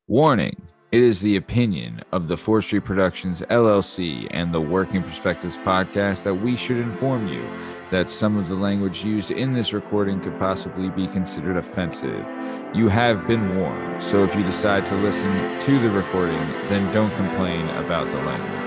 Warning, it is the opinion of the Forestry Productions LLC and the Working Perspectives podcast that we should inform you that some of the language used in this recording could possibly be considered offensive. You have been warned, so if you decide to listen to the recording, then don't complain about the language.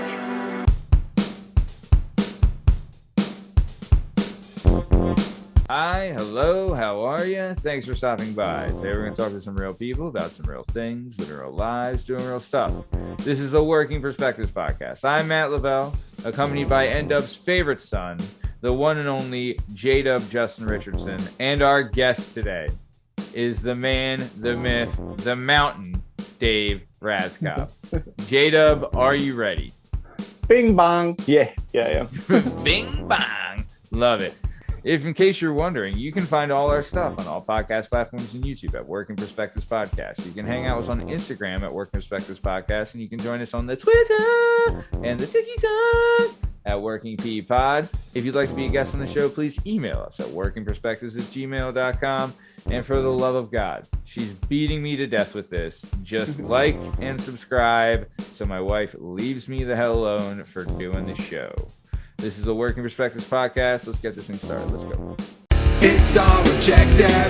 Hi, hello, how are you? Thanks for stopping by. Today we're going to talk to some real people about some real things, living real lives, doing real stuff. This is the Working Perspectives podcast. I'm Matt Lavelle, accompanied by JDub's favorite son, the one and only JDub Justin Richardson, and our guest today is the man, the myth, the mountain, Dave Rascob. JDub, are you ready? Bing bong. Yeah, I am. Bing bang. Love it. If in case you're wondering, you can find all our stuff on all podcast platforms and YouTube at Working Perspectives Podcast. You can hang out with us on Instagram at Working Perspectives Podcast, and you can join us on the Twitter and the TikTok at Working P Pod. If you'd like to be a guest on the show, please email us at workingperspectives@gmail.com. And for the love of God, she's beating me to death with this. Just like and subscribe so my wife leaves me the hell alone for doing the show. This is the Working Perspectives podcast. Let's get this thing started. Let's go. It's all objective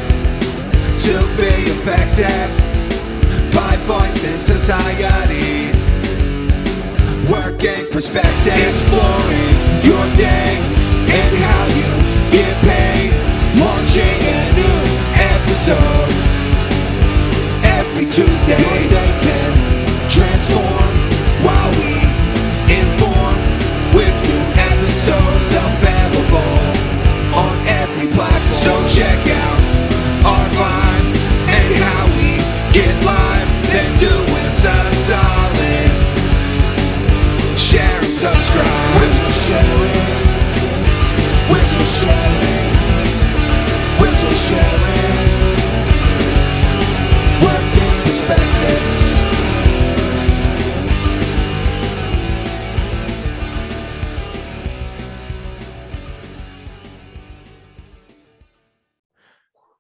to be effective by voicing societies. Working perspective, exploring your day and how you get paid. Launching a new episode every Tuesday. Your day can transform while we inform with new episodes available on every platform. So check out our vibe and how we get live. Then do us a solid. Share and subscribe. We're just sharing. We're just sharing. We're just sharing. Working perspectives.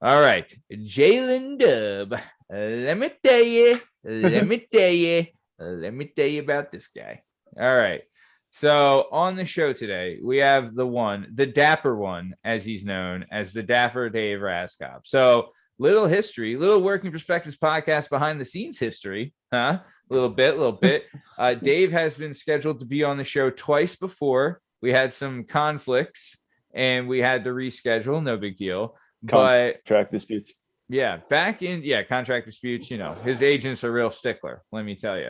All right, Jalen Dub. Let me tell you about this guy. All right. So on the show today, we have the Dapper one, as he's known as the Dapper Dave Rascob. So little history, little Working Perspectives podcast behind the scenes history, huh? A little bit. Dave has been scheduled to be on the show twice before. We had some conflicts and we had to reschedule. No big deal. Contract disputes. Yeah, contract disputes, his agent's a real stickler, let me tell you.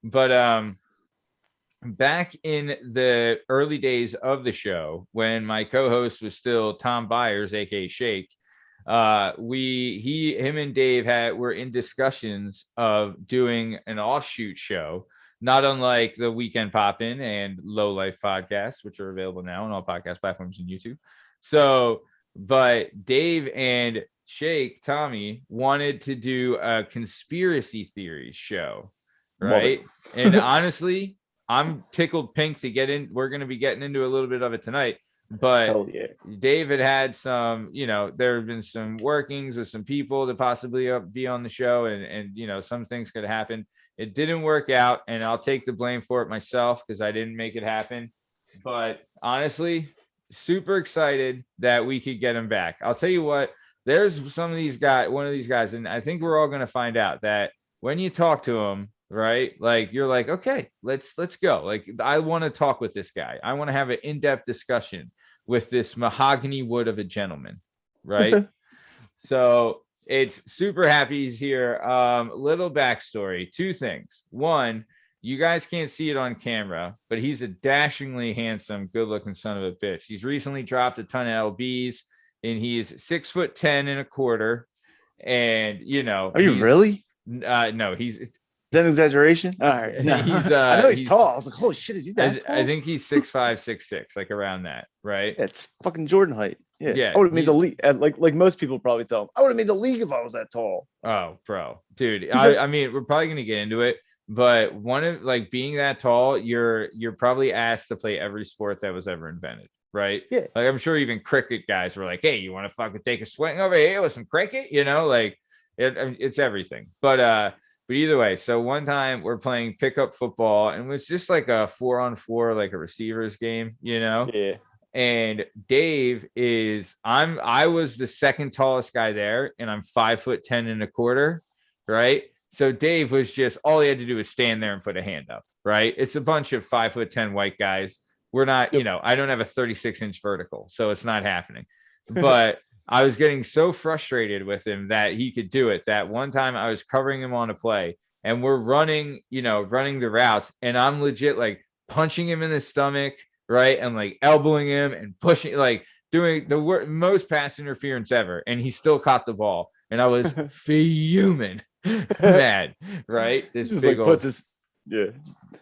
But back in the early days of the show, when my co-host was still Tom Byers, aka Shake, him and Dave were in discussions of doing an offshoot show, not unlike the Weekend Poppin' and Low Life podcasts, which are available now on all podcast platforms and YouTube. But Dave and Shake, Tommy, wanted to do a conspiracy theories show, right? And honestly, I'm tickled pink to get in. We're going to be getting into a little bit of it tonight. But yeah. Dave had some, there have been some workings with some people to possibly be on the show. And some things could happen. It didn't work out. And I'll take the blame for it myself because I didn't make it happen. But honestly, super excited that we could get him back. I'll tell you what, there's one of these guys, and I think we're all going to find out that when you talk to him, right, like you're like, okay, let's go. Like, I want to talk with this guy. I want to have an in-depth discussion with this mahogany wood of a gentleman, right? So it's super happy he's here. Little backstory, two things. One, you guys can't see it on camera, but he's a dashingly handsome, good-looking son of a bitch. He's recently dropped a ton of LBs, and he's 6'10.25". And are you really? No, Is that an exaggeration? All right. No. I know he's tall. I was like, holy shit, is he that tall? I think he's 6'5", 6'6", like around that, right? It's fucking Jordan height. Yeah. I would have made the league. Like most people probably tell him, I would have made the league if I was that tall. Oh, bro, dude. I mean, we're probably gonna get into it. But one of being that tall, you're probably asked to play every sport that was ever invented, right? Yeah. Like I'm sure even cricket guys were like, "Hey, you want to fucking take a swing over here with some cricket?" It's everything. But But either way, so one time we're playing pickup football, and it was just like a 4-on-4, like a receivers game, Yeah. And Dave I was the second tallest guy there, and I'm 5'10.25", right? So Dave was just, all he had to do was stand there and put a hand up, right? It's a bunch of 5'10" white guys. We're not, I don't have a 36-inch vertical, so it's not happening. But I was getting so frustrated with him that he could do it. That one time I was covering him on a play, and we're running the routes, and I'm legit like punching him in the stomach, right? And like elbowing him and pushing, like doing the most pass interference ever. And he still caught the ball. And I was fuming mad, right? This just big like old puts his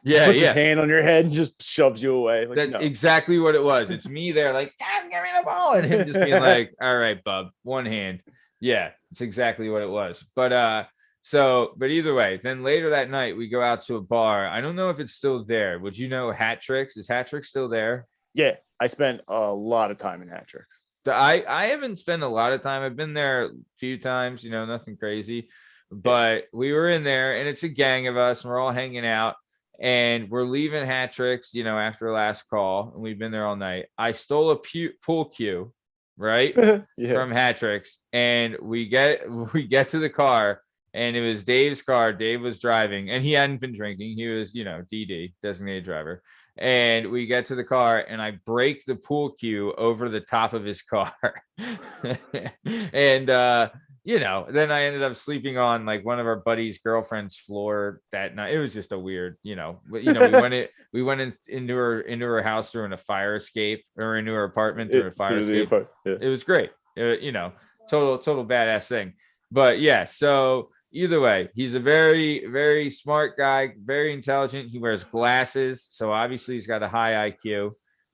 his hand on your head and just shoves you away. Like, that's exactly what it was. It's me there, like, give me the ball, and him just being like, all right, bub, one hand. Yeah, it's exactly what it was. But but either way, then later that night we go out to a bar. I don't know if it's still there. Would you know Hat Tricks? Is Hat Tricks still there? Yeah, I spent a lot of time in Hat Tricks. I haven't spent a lot of time. I've been there a few times, nothing crazy. But we were in there, and it's a gang of us, and we're all hanging out, and we're leaving Hat Tricks, after last call, and we've been there all night. I stole a pool cue, right, from Hat Tricks, and we get to the car, and it was Dave's car. Dave was driving, and he hadn't been drinking. He was, DD, designated driver. And we get to the car, and I break the pool cue over the top of his car, and then I ended up sleeping on like one of our buddies' girlfriend's floor that night. It was just a weird, we went into her house through a fire escape, or into her apartment through a fire escape. It was great. Total badass thing. But yeah, so either way, he's a very, very smart guy, very intelligent. He wears glasses, so obviously he's got a high IQ.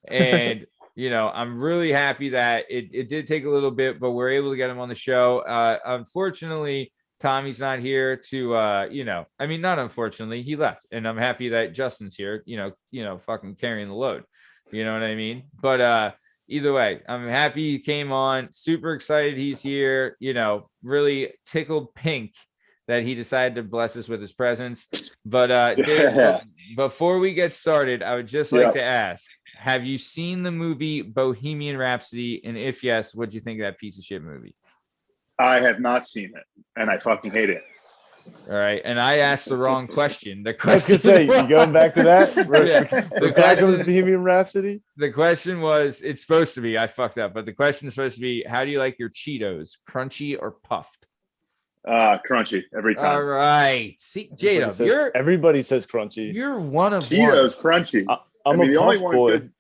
And I'm really happy that it did take a little bit, but we're able to get him on the show. Unfortunately, Tommy's not here to, not unfortunately, he left, and I'm happy that Justin's here, fucking carrying the load. You know what I mean? But either way, I'm happy he came on. Super excited he's here. Really tickled pink that he decided to bless us with his presence. But Dave, before we get started, I would just like to ask, have you seen the movie Bohemian Rhapsody? And if yes, what'd you think of that piece of shit movie? I have not seen it, and I fucking hate it. All right, and I asked the wrong question. The question I was gonna say, you going back to that? The question was Bohemian Rhapsody. The question was, it's supposed to be, I fucked up, but the question is supposed to be, how do you like your Cheetos, crunchy or puffed? Crunchy every time. All right, see, JDub, everybody says crunchy. You're one of Cheetos crunchy. I'm the only one boy. Good,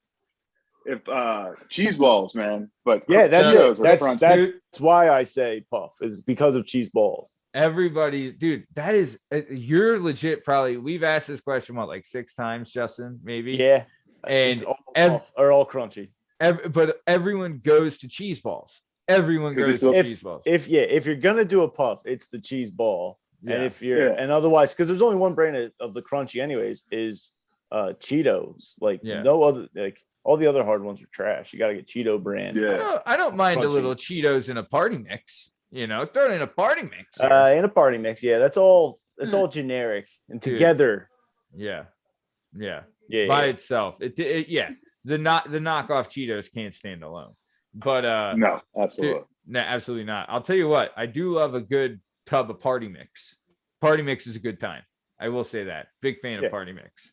if cheese balls, man. But yeah, that's why I say puff, is because of cheese balls. Everybody, dude, that is, you're legit. Probably we've asked this question like 6 times, Justin, maybe. Yeah, and all crunchy. But everyone goes to cheese balls. Everyone goes to cheese balls. If you're gonna do a puff, it's the cheese ball. Yeah. And if you're and otherwise, because there's only one brand of the crunchy, anyways, is Cheetos. Like no other, like all the other hard ones are trash. You got to get Cheeto brand. Yeah, I don't mind crunchy. A little Cheetos in a party mix. Throw it in a party mix. In a party mix, yeah. That's all generic and together. Yeah. By itself, the knockoff Cheetos can't stand alone. But no, absolutely, absolutely not. I'll tell you what, I do love a good tub of party mix. Party mix is a good time. I will say that. Big fan of party mix.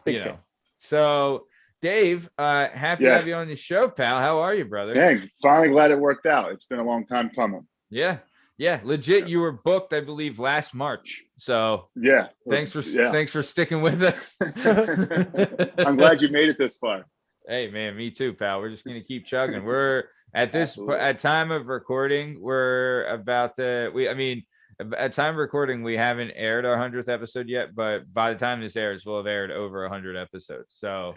Big fan. So Dave, happy to have you on the show, pal. How are you, brother? Dang, finally glad it worked out. It's been a long time coming. Yeah, legit. You were booked, I believe, last March. So yeah, thanks for sticking with us. I'm glad you made it this far. Hey man, me too, pal. We're just gonna keep chugging. We're at time of recording. We're about to. At time of recording, we haven't aired our 100th episode yet, but by the time this airs, we'll have aired over 100 episodes. So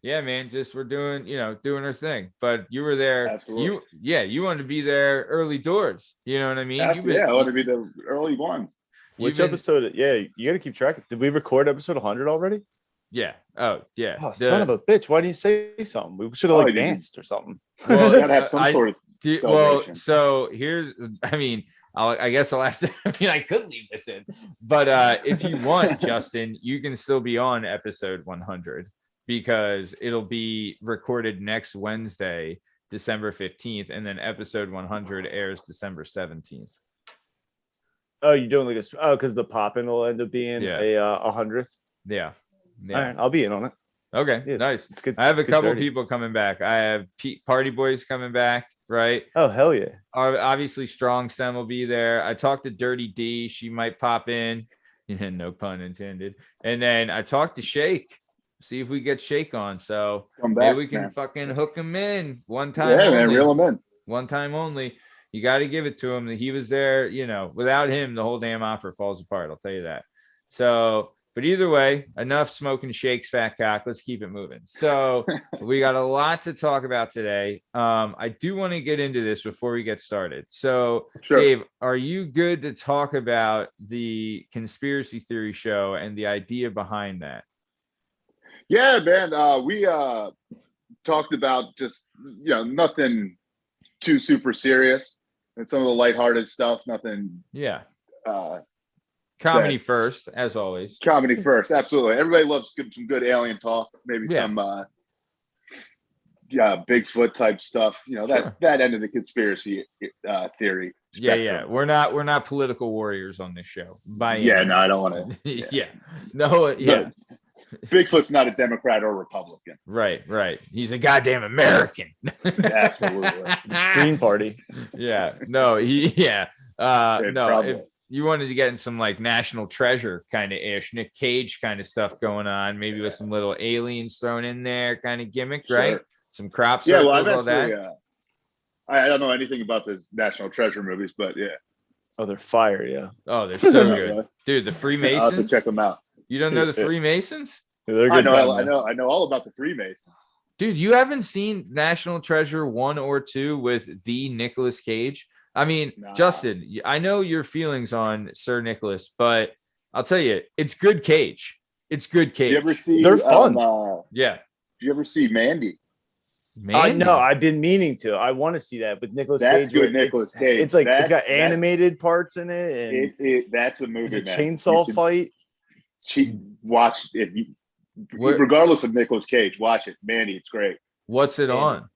yeah, man. Just we're doing our thing. But you were there. Absolutely. You wanted to be there early doors. You know what I mean? I want to be the early ones. Which episode? Yeah, you got to keep track. Did we record episode 100 already? Yeah. Oh, yeah. Oh, son of a bitch. Why didn't you say something? We should have danced or something. Well, you gotta have some sort of so here's, I guess I'll have to. I mean, I could leave this in, but if you want, Justin, you can still be on episode 100 because it'll be recorded next Wednesday, December 15th, and then episode 100 airs December 17th. Oh, you're doing like because the pop-in will end up being a 100th. Yeah. All right, I'll be in on it. Okay, yeah, nice. It's good. I have a couple people coming back. I have Party Boys coming back, right? Oh, hell yeah. Obviously, Strong Stem will be there. I talked to Dirty D. She might pop in. No pun intended. And then I talked to Shake. See if we get Shake on. So maybe we can fucking hook him in one time. Yeah, man, reel him in. One time only. You got to give it to him. He was there, without him, the whole damn opera falls apart. I'll tell you that. So, but either way, enough smoking Shakes, fat cock. Let's keep it moving. So we got a lot to talk about today. I do want to get into this before we get started. So, sure. Dave, are you good to talk about the conspiracy theory show and the idea behind that? Yeah, man. We talked about just, nothing too super serious and some of the lighthearted stuff. Nothing. Yeah. Comedy first, as always. Comedy first, absolutely. Everybody loves some good alien talk. Maybe some Bigfoot type stuff. That end of the conspiracy theory spectrum. Yeah. We're not political warriors on this show. No, I don't want to. Yeah. No, yeah. Bigfoot's not a Democrat or Republican. Right. He's a goddamn American. Absolutely. It's a Green Party. Yeah. No, if you wanted to get in some like National Treasure kind of ish, Nick Cage kind of stuff going on, maybe with some little aliens thrown in there kind of gimmick, sure. Right? Some crop circles, all that. I don't know anything about the National Treasure movies, but yeah. Oh, they're fire, yeah. Oh, they're so good. Dude, the Freemasons. I'll have to check them out. You don't know the Freemasons? Yeah, they're good. I know all about the Freemasons. Dude, you haven't seen National Treasure 1 or 2 with the Nicolas Cage? I mean, nah. Justin, I know your feelings on Sir Nicholas, but I'll tell you, it's good Cage. It's good Cage. Did you ever see? They're fun. Yeah. Did you ever see Mandy? No, I've been meaning to. I want to see that with Nicolas Cage. That's good, Nicolas Cage. It's like it's got animated parts in it, and that's a movie. It's a chainsaw fight. Watch it. Regardless of Nicolas Cage, watch it. Mandy, it's great. What's it on?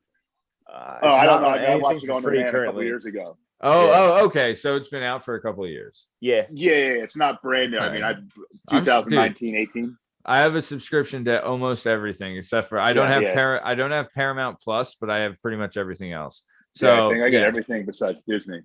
I don't know. I watched it on the a couple years ago. Oh, okay. So it's been out for a couple of years. Yeah. It's not brand new. Right. I mean, 2019, 18. I have a subscription to almost everything except for I don't have Paramount Plus, but I have pretty much everything else. So I think I get everything besides Disney.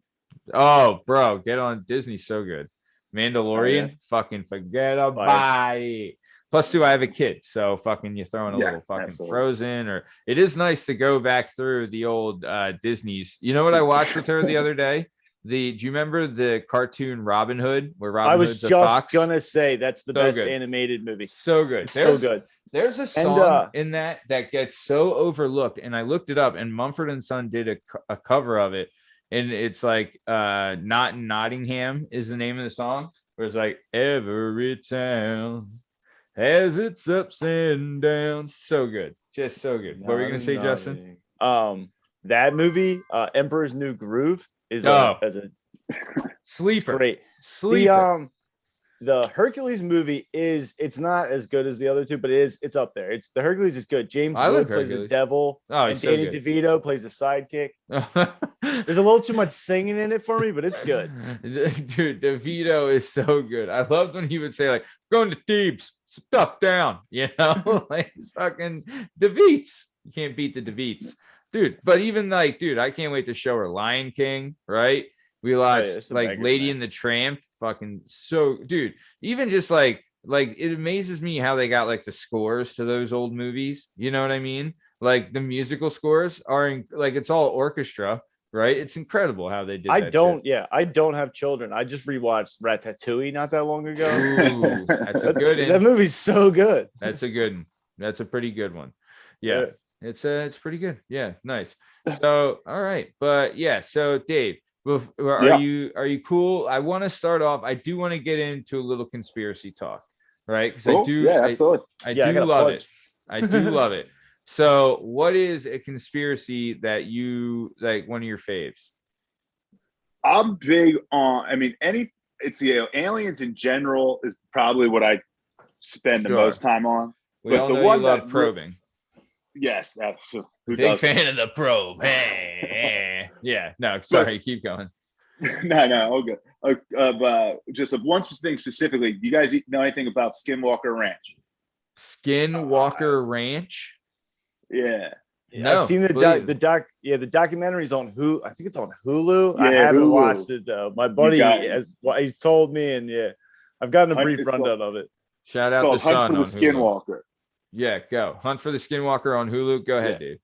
Oh, bro, get on Disney. So good. Mandalorian, fucking forget about it. Plus, too, I have a kid, so fucking you throw in a little fucking Frozen, or it is nice to go back through the old Disney's. You know what I watched with her the other day? Do you remember the cartoon Robin Hood, where Robin Hood's a fox? I was just gonna say that's the best animated movie. So good, so good. There's a song in that gets so overlooked, and I looked it up, and Mumford & Son did a cover of it, and it's like "Not in Nottingham" is the name of the song, where it's like every town has its ups and downs. So good. Just so good. What were you going to say, Justin? That movie, Emperor's New Groove, is as a sleeper. Great. Sleeper. The Hercules movie it's not as good as the other two, but it's up there. The Hercules is good. James Wood plays the devil. And Danny DeVito plays the sidekick. There's a little too much singing in it for me, but it's good. Dude, DeVito is so good. I loved when he would say, like, going to Thebes, stuff down, like fucking DeVites. You can't beat the DeVites. Dude, but even like, dude, I can't wait to show her Lion King, right? We watched like Lady and the Tramp, fucking so, dude. Even just like it amazes me how they got like the scores to those old movies. You know what I mean? Like the musical scores are it's all orchestra, right? It's incredible how they did. I don't have children. I just rewatched Ratatouille not that long ago. Ooh, that's a good one. That movie's so good. That's a good one. That's a pretty good one. Yeah. It's pretty good. Yeah, nice. So all right, but yeah. So Dave, are you cool? I want to start off. I do want to get into a little conspiracy talk, right? Because I do. Yeah, absolutely. I do love it. I do love it. So, what is a conspiracy that you like? One of your faves? I'm big on. I mean, it's the aliens in general is probably what I spend the most time on. We all know you love probing. Yes, absolutely. Big fan of the probe. Hey. Yeah. No, sorry. Keep going. No, all good. Just one thing specifically. You guys know anything about Skinwalker Ranch? Skinwalker Ranch? Yeah. No, I've seen the documentary's on Hulu. I think it's on Hulu. Yeah, I haven't Hulu. watched it though. My buddy he's told me, and I've gotten a brief rundown of it. Shout out to Hunt for the Skinwalker. Hulu. Yeah, go. Hunt for the Skinwalker on Hulu. Go ahead, Dave.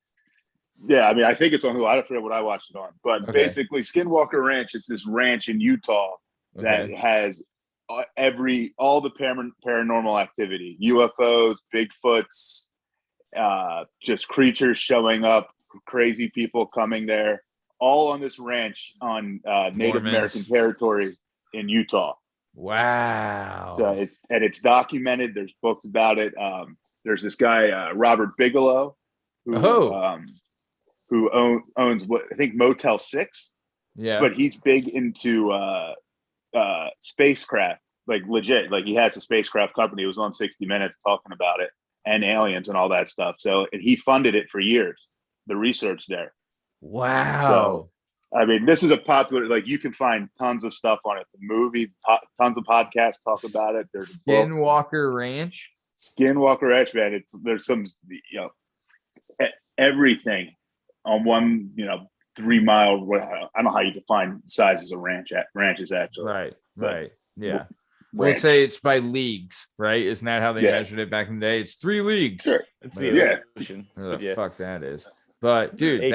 Yeah, I mean, I think it's on Hulu. I don't forget what I watched it on. But basically, Skinwalker Ranch is this ranch in Utah that has all the paranormal activity, UFOs, Bigfoots, just creatures showing up, crazy people coming there, all on this ranch on Native American territory in Utah. Wow. So it's documented. There's books about it. There's this guy, Robert Bigelow, who owns what I think Motel 6. Yeah. But he's big into spacecraft, like legit. Like he has a spacecraft company. It was on 60 Minutes talking about it and aliens and all that stuff. So and he funded it for years, the research there. Wow. So I mean, this is a popular, like you can find tons of stuff on it. The movie, tons of podcasts talk about it. There's Skinwalker Ranch. Skinwalker Ranch, man. There's some, everything on one, 3 mile. I don't know how you define sizes of ranches actually. Right. Yeah. We'll say it's by leagues, right? Isn't that how they measured it back in the day? It's 3 leagues. Sure. It's the ocean. Fuck that is. But dude,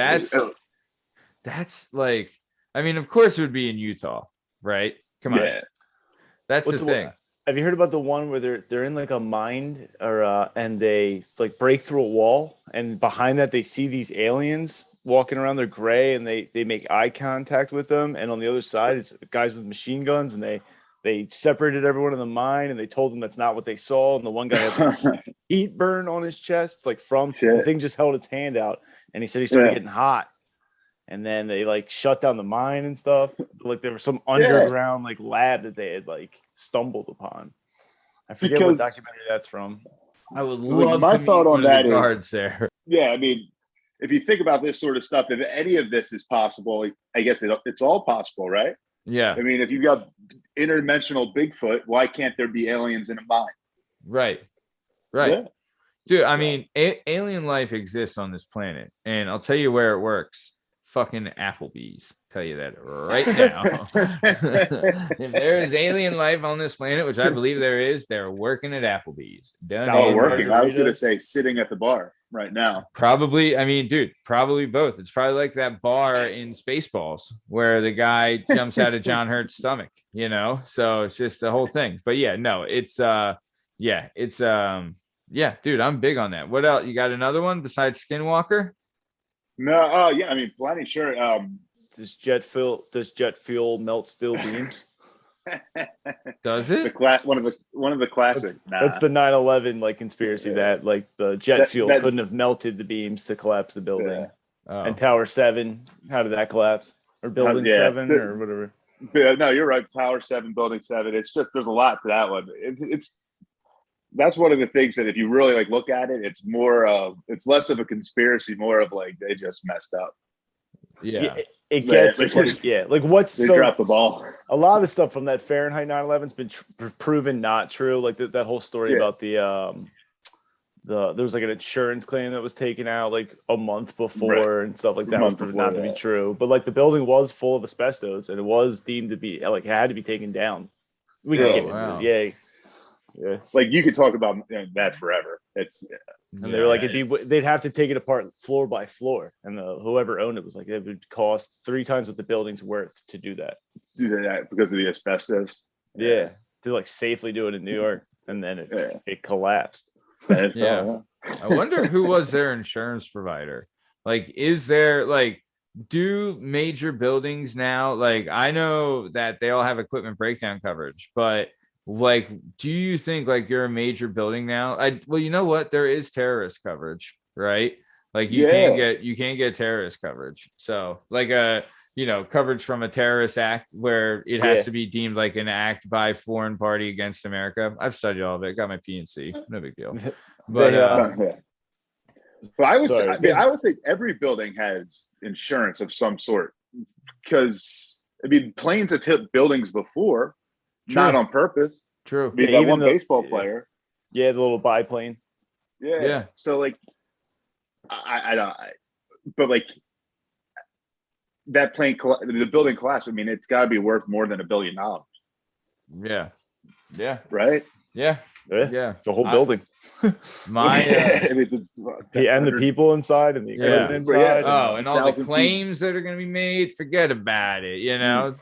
that's like, I mean, of course it would be in Utah, right? Come on. Yeah. That's the thing. Have you heard about the one where they're in like a mine and they like break through a wall, and behind that they see these aliens walking around? They're gray, and they make eye contact with them, and on the other side it's guys with machine guns, and they separated everyone in the mine, and they told them that's not what they saw, and the one guy had heat burn on his chest, like the thing just held its hand out, and he said he started getting hot. And then they like shut down the mine and stuff. Like there was some underground like lab that they had like stumbled upon. I forget what documentary that's from. I would love my thought on that is there. Yeah, I mean, if you think about this sort of stuff, if any of this is possible, I guess it's all possible, right? Yeah. I mean, if you've got interdimensional Bigfoot, why can't there be aliens in a mine? Right. Yeah. Dude, I mean, alien life exists on this planet, and I'll tell you where it works. Fucking Applebee's. Tell you that right now. If there is alien life on this planet, which I believe there is, they're working at Applebee's. Working. I was going to say sitting at the bar right now. Probably. I mean, dude, probably both. It's probably like that bar in Spaceballs where the guy jumps out of John Hurt's stomach, So it's just the whole thing. But yeah, no, it's dude, I'm big on that. What else? You got another one besides Skinwalker? No, I mean, plenty, sure. Does jet fuel melt steel beams? Does it? One of the classic. That's the 9/11 like conspiracy that like the jet fuel couldn't have melted the beams to collapse the building. Yeah. Oh. And Tower 7, how did that collapse? Or Building 7 or whatever. Yeah, no, you're right. Tower 7, Building 7. It's just there's a lot to that one. That's one of the things that if you really like look at it, it's less of a conspiracy, more of like they just messed up. Yeah. It gets like what's they dropped the ball. A lot of the stuff from that Fahrenheit 9/11's been proven not true. Like that whole story about there was like an insurance claim that was taken out like a month before and stuff like that was proven not to be true. But like the building was full of asbestos and it was deemed to be like it had to be taken down. We can get into it. Yeah, like you could talk about that forever. And they were like, they'd have to take it apart floor by floor, and whoever owned it was like, it would cost 3 times what the building's worth to do that. Because of the asbestos. Yeah, to like safely do it in New York, and then it collapsed. Yeah, I wonder who was their insurance provider. Like, is there like, do major buildings now? Like, I know that they all have equipment breakdown coverage, but like, do you think like you're a major building now? Well, you know what? There is terrorist coverage, right? Like you can't get terrorist coverage. So like coverage from a terrorist act where it has to be deemed like an act by foreign party against America. I've studied all of it. Got my P&C. No big deal. But I would say every building has insurance of some sort, because planes have hit buildings before, not on purpose. True. That one baseball player. Yeah, the little biplane. Yeah. So like, but like that plane, the building collapsed. It's got to be worth more than $1 billion. Yeah. Yeah. Right. Yeah. The whole building. And the people inside and the equipment inside. And all the claims that are going to be made. Forget about it.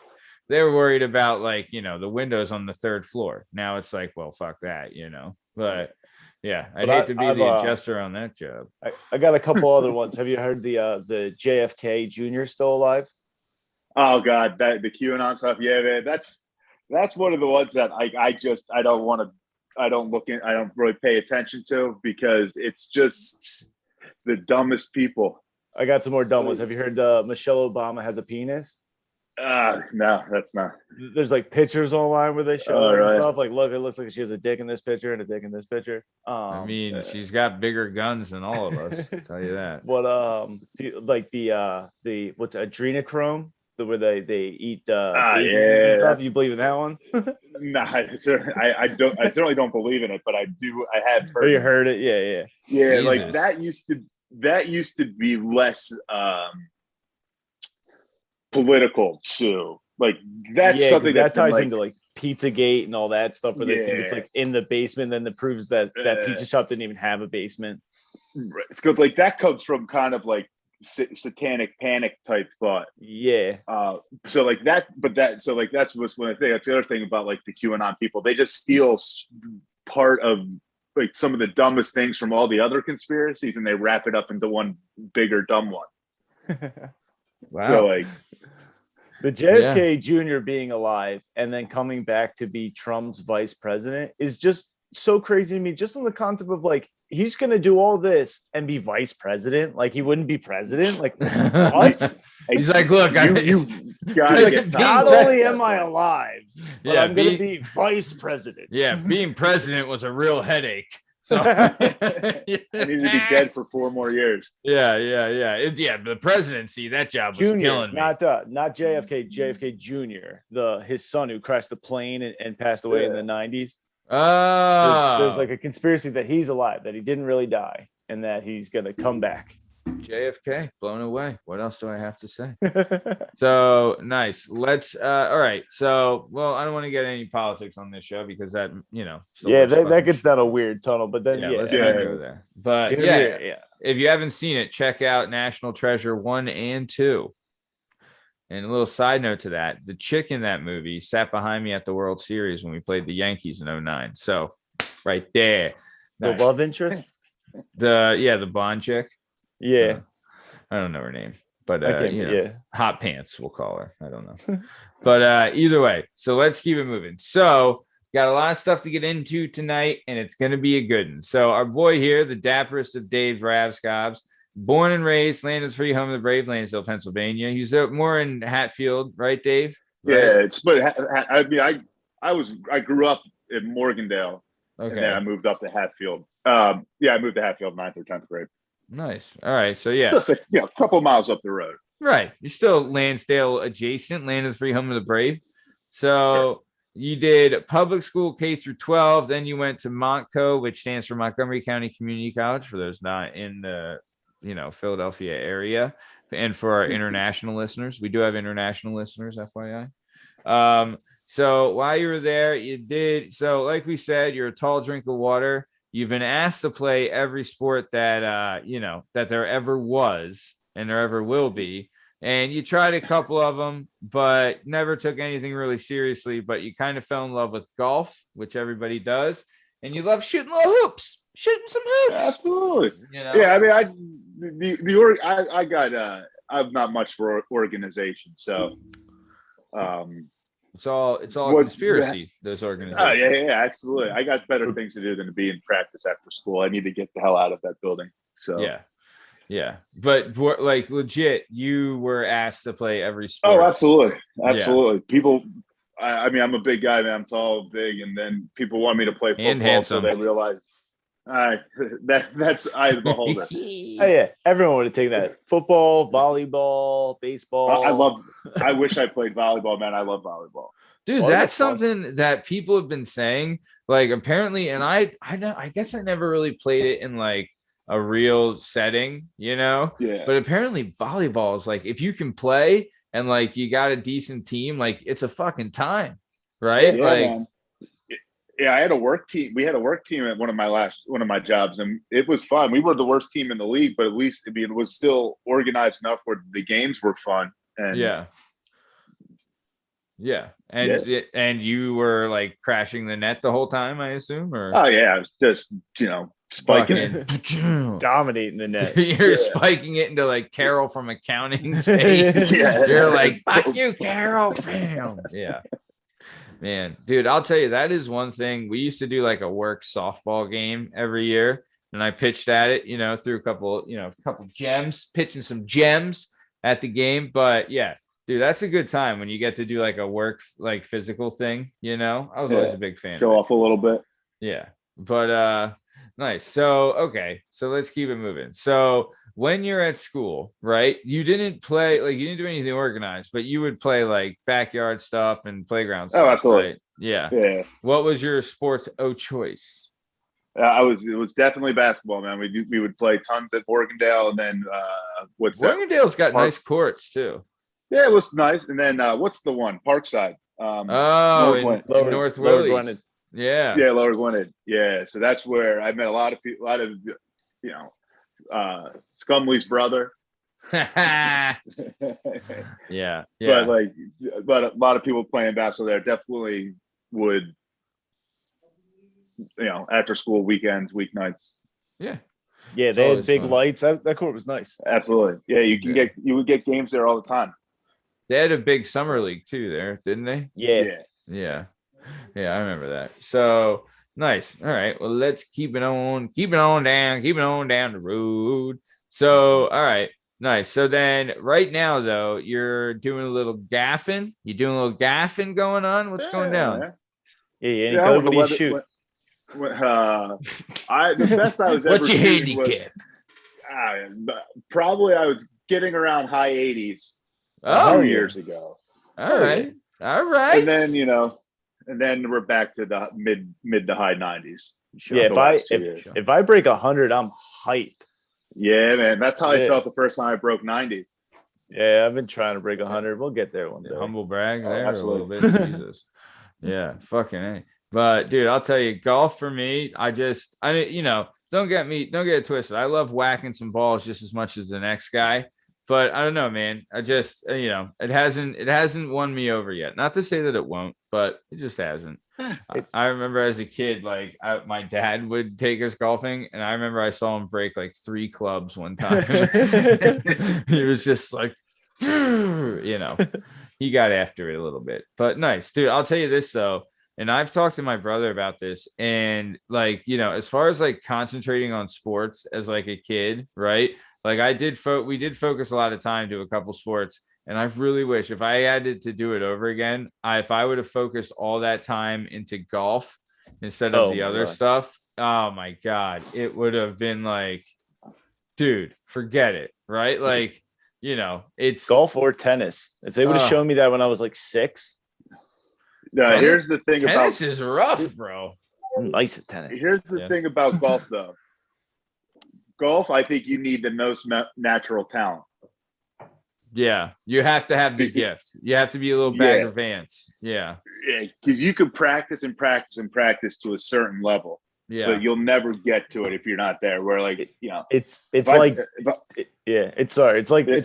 They were worried about the windows on the third floor. Now it's like, well, fuck that. But yeah, I'd hate to be the adjuster on that job. I got a couple other ones. Have you heard the JFK Jr. still alive? Oh God, the QAnon stuff. Yeah, man, that's one of the ones that I don't really pay attention to, because it's just the dumbest people. I got some more dumb ones. Have you heard Michelle Obama has a penis? No, that's not. There's like pictures online where they show her and stuff. Like, look, it looks like she has a dick in this picture and a dick in this picture. She's got bigger guns than all of us. I'll tell you that. What like the what's adrenochrome? Where they eat and stuff. You believe in that one? No, I certainly don't believe in it, but I have heard. You heard it? Yeah. Jesus. Like that used to be less political too. Like that's something that ties into like Pizzagate and all that stuff, where they think it's like in the basement, then that proves that pizza shop didn't even have a basement. Right. So it's like that comes from kind of like satanic panic type thought. So that's what's one thing. That's the other thing about like the QAnon people. They just steal part of like some of the dumbest things from all the other conspiracies, and they wrap it up into one bigger dumb one. Wow. So like the JFK Jr. being alive and then coming back to be Trump's vice president is just so crazy to me, just on the concept of like, he's going to do all this and be vice president. Like, he wouldn't be president. Like, what? He's like, look, you gotta get not only am I alive, but I'm going to be vice president. Yeah, being president was a real headache. So I need to be dead for 4 more years. Yeah. The presidency, that job was killing me. Not JFK. JFK Jr., his son who crashed the plane and passed away in the 90s. There's like a conspiracy that he's alive, that he didn't really die, and that he's gonna come back. JFK, blown away. What else do I have to say? So nice. Let's all right. So I don't want to get any politics on this show, because that that gets down a weird tunnel. But then let's not go there. But if you haven't seen it, check out National Treasure 1 and 2. And a little side note to that, the chick in that movie sat behind me at the World Series when we played the Yankees in 2009. So right there. The love interest? The Bond chick. Yeah. I don't know her name, but Hot Pants, we'll call her. I don't know. But either way, so let's keep it moving. So got a lot of stuff to get into tonight, and it's going to be a good one. So our boy here, the dapperest of Dave's Rascobs, born and raised, land is free, home of the brave, Lansdale, Pennsylvania. He's more in Hatfield, right, Dave? Right? Yeah, it's but I grew up in Morgandale, and then I moved up to Hatfield. I moved to Hatfield 9th or 10th grade. Nice. All right, so just a couple miles up the road. Right, you're still Lansdale adjacent, land is free, home of the brave. So you did public school K through 12, then you went to Montco, which stands for Montgomery County Community College, for those not in the Philadelphia area. And for our international listeners, we do have international listeners, FYI. So while you were there, like we said, you're a tall drink of water. You've been asked to play every sport that that there ever was and there ever will be, and you tried a couple of them but never took anything really seriously. But you kind of fell in love with golf, which everybody does, and you love shooting little hoops, shooting some hoops. Absolutely. I'm not much for organization, so it's all a conspiracy. Those organizations. Yeah, absolutely. I got better things to do than to be in practice after school. I need to get the hell out of that building. So Yeah, but like legit, you were asked to play every sport. Oh, absolutely. Yeah. People, I mean, I'm a big guy, man. I'm tall, big, and then people want me to play football, so they realize that's I the beholder. Oh yeah, everyone would have taken that. Football, volleyball, baseball. I wish I played volleyball, man. I love volleyball. Dude, that's something that people have been saying. Like apparently, and I guess I never really played it in like a real setting, you know. Yeah. But apparently, volleyball is like if you can play and like you got a decent team, like it's a fucking time, right? Yeah, like, man. Yeah, I had a work team. We had a work team at one of my jobs, and it was fun. We were the worst team in the league, but at least it was still organized enough where the games were fun. And and you were like crashing the net the whole time, I assume, or oh yeah, I was just spiking, dominating the net. You're spiking it into like Carol from Accounting space. You're like, fuck you, Carol. Bam. Yeah. Man, dude, I'll tell you, that is one thing. We used to do like a work softball game every year, and I pitched at it, you know, through a couple gems, pitching some gems at the game. But yeah, dude, that's a good time when you get to do like a work, like physical thing, you know. I was always a big fan. Show off a little bit. Yeah. But nice. So okay, so let's keep it moving. So when you're at school, right, you didn't do anything organized, but you would play like backyard stuff and playground stuff. Oh, absolutely. Right? Yeah. What was your sports of choice? It was definitely basketball, man. We would play tons at Morgandale, and then Morgandale's got nice courts too. Yeah, it was nice. And then what's the one? Parkside. North Willys. Yeah. Yeah, Lower Gwinnett. Yeah. So that's where I met a lot of people, Scumley's brother. yeah. But a lot of people playing basketball there definitely would, after school weekends, weeknights. Yeah. Yeah, they had big lights. That court was nice. Absolutely. Yeah, you would get games there all the time. They had a big summer league too there, didn't they? Yeah. Yeah, I remember that. So nice. All right. Well, let's keep it on down the road. So, all right. Nice. So then right now, though, you're doing a little gaffing. You doing a little gaffing going on? What's going down? Yeah. What do you shoot? The best I was ever What's your handicap? Probably I was getting around high 80s 2 years ago. All right. And then, and then we're back to the mid to high 90s. Yeah, if I break 100, I'm hype. Yeah, man, that's how I felt the first time I broke 90. Yeah, I've been trying to break 100. We'll get there one day. Humble brag there a little bit. Jesus. Yeah, fucking A. But dude, I'll tell you, golf for me, don't get it twisted. I love whacking some balls just as much as the next guy. But I don't know, man. I just, it hasn't won me over yet. Not to say that it won't, but it just hasn't. I remember as a kid, like my dad would take us golfing, and I remember I saw him break like 3 clubs one time. He was just like, he got after it a little bit. But nice, dude. I'll tell you this though, and I've talked to my brother about this, and like, as far as like concentrating on sports as like a kid, right? Like we did focus a lot of time to a couple sports, and I really wish if I had to do it over again, if I would have focused all that time into golf instead of the other stuff. Oh my God, it would have been like, dude, forget it, right? Like, it's golf or tennis. If they would have shown me that when I was like 6. No, here's the thing tennis is rough, bro. I'm nice at tennis. Here's the thing about golf, though. Golf, I think you need the most natural talent. Yeah, you have to have the gift. You have to be a little Bagger Vance. Yeah, because you can practice and practice and practice to a certain level. Yeah, but you'll never get to it if you're not there. Where it's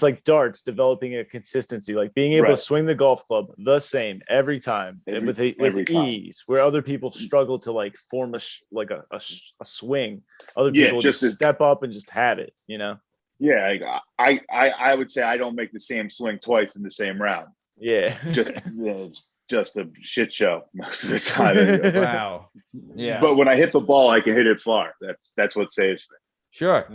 like darts developing a consistency, like being able to swing the golf club the same every time with ease, where other people struggle to like form a swing. Other people just step up and just have it. Yeah, I would say I don't make the same swing twice in the same round. Yeah, just a shit show most of the time. Wow. Yeah. But when I hit the ball, I can hit it far. That's what saves me. Sure.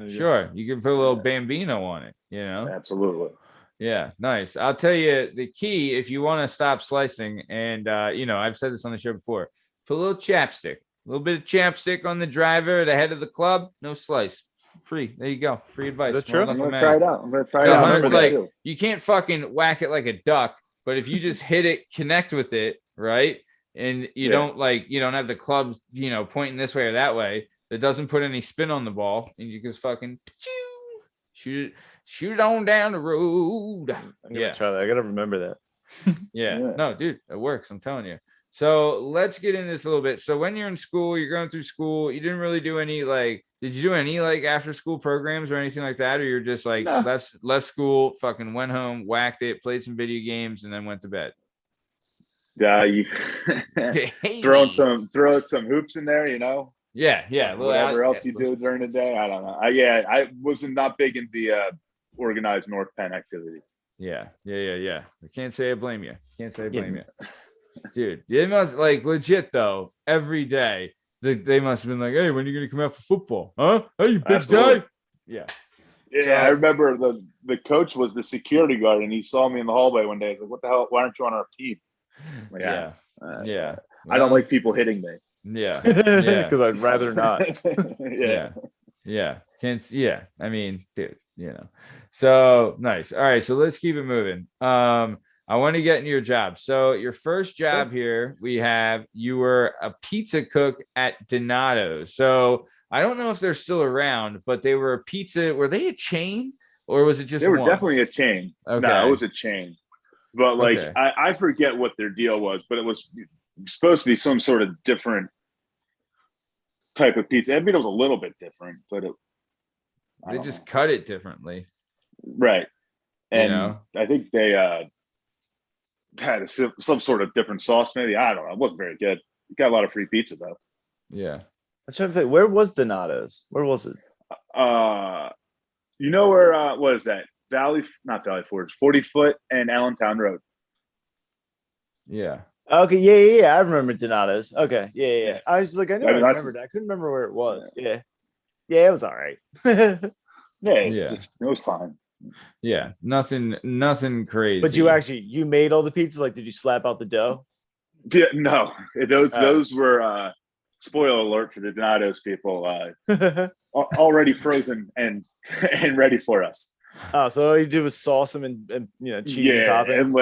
You can put a little Bambino on it, Absolutely. Yeah, nice. I'll tell you the key if you want to stop slicing, and I've said this on the show before, put a little chapstick, a little bit of chapstick on the driver at the head of the club, no slice. Free. There you go. Free advice. That's true. I'm gonna try it out. Like you can't fucking whack it like a duck, but if you just hit it, connect with it, right? And you don't have the clubs, pointing this way or that way. That doesn't put any spin on the ball, and you just fucking shoot it on down the road. I'm gonna try that. I gotta remember that. Yeah. No, dude, it works. I'm telling you. So let's get into this a little bit. So when you're in school, you're going through school, you didn't really do any did you do any after school programs or anything like that? Or you're just left school, fucking went home, whacked it, played some video games, and then went to bed? You throwing some hoops in there, Yeah. Whatever else you do during the day, I don't know. I wasn't not big in the organized North Penn activity. Yeah. I can't say I blame you. Dude, they must legit though. Every day they must have been like, "Hey, when are you gonna come out for football? Huh? Hey, you big guy." Yeah. I remember the coach was the security guard, and he saw me in the hallway one day. He's like, "What the hell? Why aren't you on our team?" Like, yeah. I don't like people hitting me. Yeah. Because I'd rather not. Yeah. I mean, dude, So nice. All right, so let's keep it moving. I want to get into your job. So your first job here, you were a pizza cook at Donato's. So I don't know if they're still around, but they were a pizza. Were they a chain or was it just They were one? definitely a chain. Okay. No, it was a chain. But I forget what their deal was, but it was supposed to be some sort of different type of pizza. I mean, it was a little bit different, but they just cut it differently. Right. And I think they had some sort of different sauce, maybe. I don't know. It wasn't very good. Got a lot of free pizza though. Yeah. I'm trying to think. Where was Donato's? Where was it? Where what is that? Not Valley Forge, 40-foot and Allentown Road. Yeah. Okay. Yeah. I remember Donato's. Okay. Yeah. I was like, I remembered. I couldn't remember where it was. Yeah. It was all right. It was fine. Yeah, nothing crazy. But you made all the pizzas? Like, did you slap out the dough? Yeah, no. Those were spoiler alert for the Donato's people, already frozen and ready for us. Oh, so all you do was sauce them and cheese and toppings.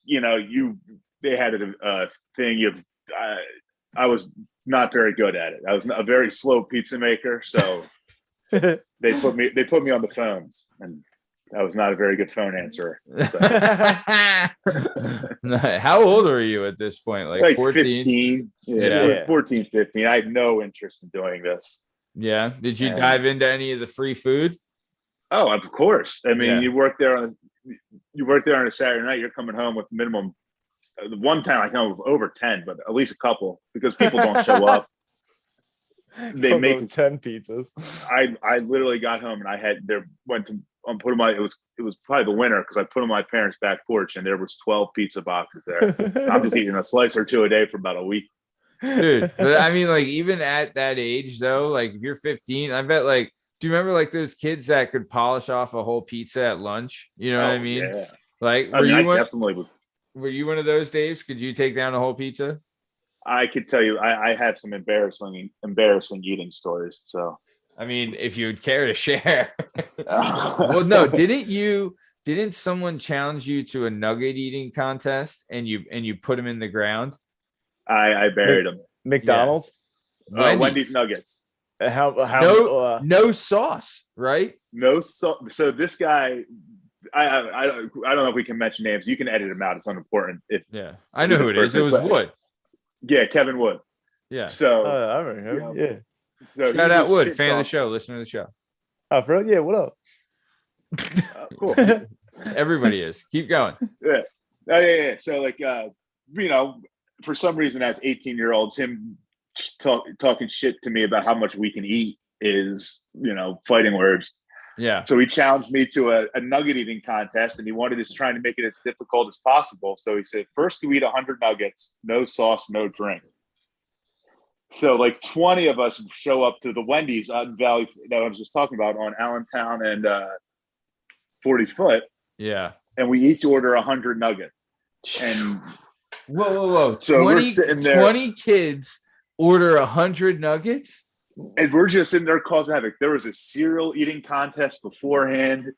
And they had a thing. I was not very good at it. I was a very slow pizza maker, so they put me on the phones, and I was not a very good phone answerer. So. How old are you at this point? Like 14? 15. Yeah. 14, 15. I had no interest in doing this. Yeah. Did you dive into any of the free food? Oh, of course. I mean, you work there on a Saturday night. You're coming home with minimum. The one time I come with over 10, but at least a couple because people don't show up. They make 10 pizzas. I literally got home and I'm putting it was probably the winter because I put on my parents' back porch and there was 12 pizza boxes there. I'm just eating a slice or two a day for about a week. Dude, but I mean, even at that age though, if you're 15, I bet do you remember those kids that could polish off a whole pizza at lunch? You know what I mean? Yeah. Were you one of those, Daves? Could you take down a whole pizza? I could tell you, I had some embarrassing eating stories. So, I mean, if you would care to share. Well, no, didn't someone challenge you to a nugget eating contest and you put them in the ground? I buried them. McDonald's? Yeah. Wendy's nuggets. No sauce, right? No sauce. So this guy, I don't know if we can mention names. You can edit him out. It's unimportant. I know who it is. It was Wood. Yeah, Kevin Wood. Yeah. So I remember him. Yeah. So shout out Wood, fan of the show, listener to the show. Oh, bro, yeah. What up? Cool. Everybody is. Keep going. Yeah. Yeah. So for some reason, as 18-year-olds, him talking shit to me about how much we can eat is fighting words. Yeah. So he challenged me to a nugget eating contest, and he wanted us trying to make it as difficult as possible. So he said, first you eat 100 nuggets, no sauce, no drink. So like 20 of us show up to the Wendy's on Valley that I was just talking about on Allentown and 40 Foot. Yeah. And we each order 100 nuggets. And whoa. So 20, we're sitting there. 20 kids order 100 nuggets? And we're just in there causing havoc. There was a cereal eating contest beforehand.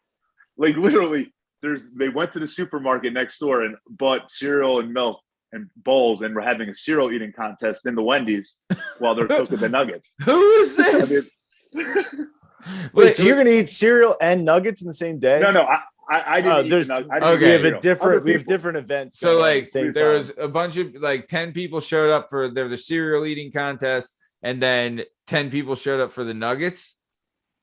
Like literally, they went to the supermarket next door and bought cereal and milk and bowls, and we're having a cereal eating contest in the Wendy's while they're cooking the nuggets. Who is this? Wait, so you're gonna eat cereal and nuggets in the same day? No, I didn't. We have different events. So like, there was a bunch of like 10 people showed up for the cereal eating contest, and then 10 people showed up for the nuggets.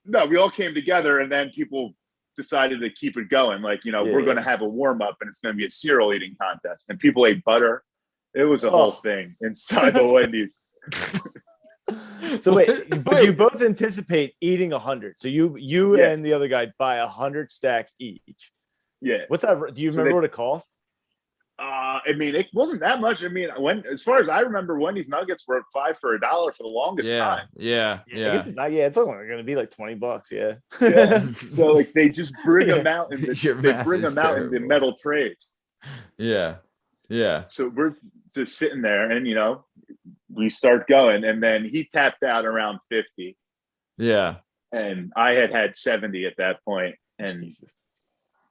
No, we all came together, and then people decided to keep it going. Like, we're going to have a warm up, and it's going to be a cereal eating contest, and people ate butter. It was a whole thing inside the Wendy's. So wait, but you both anticipate eating 100. So you and the other guy buy 100 stack each. Yeah. What's that? Do you remember what it cost? I mean, it wasn't that much. I mean, as far as I remember, Wendy's nuggets were $5 for $1 for the longest time. Yeah. I guess it's not. Yeah, it's only going to be like $20. Yeah. So like they just bring them out in the metal trays. Yeah. So we're just sitting there, and we start going, and then he tapped out around 50. Yeah. And I had 70 at that point, and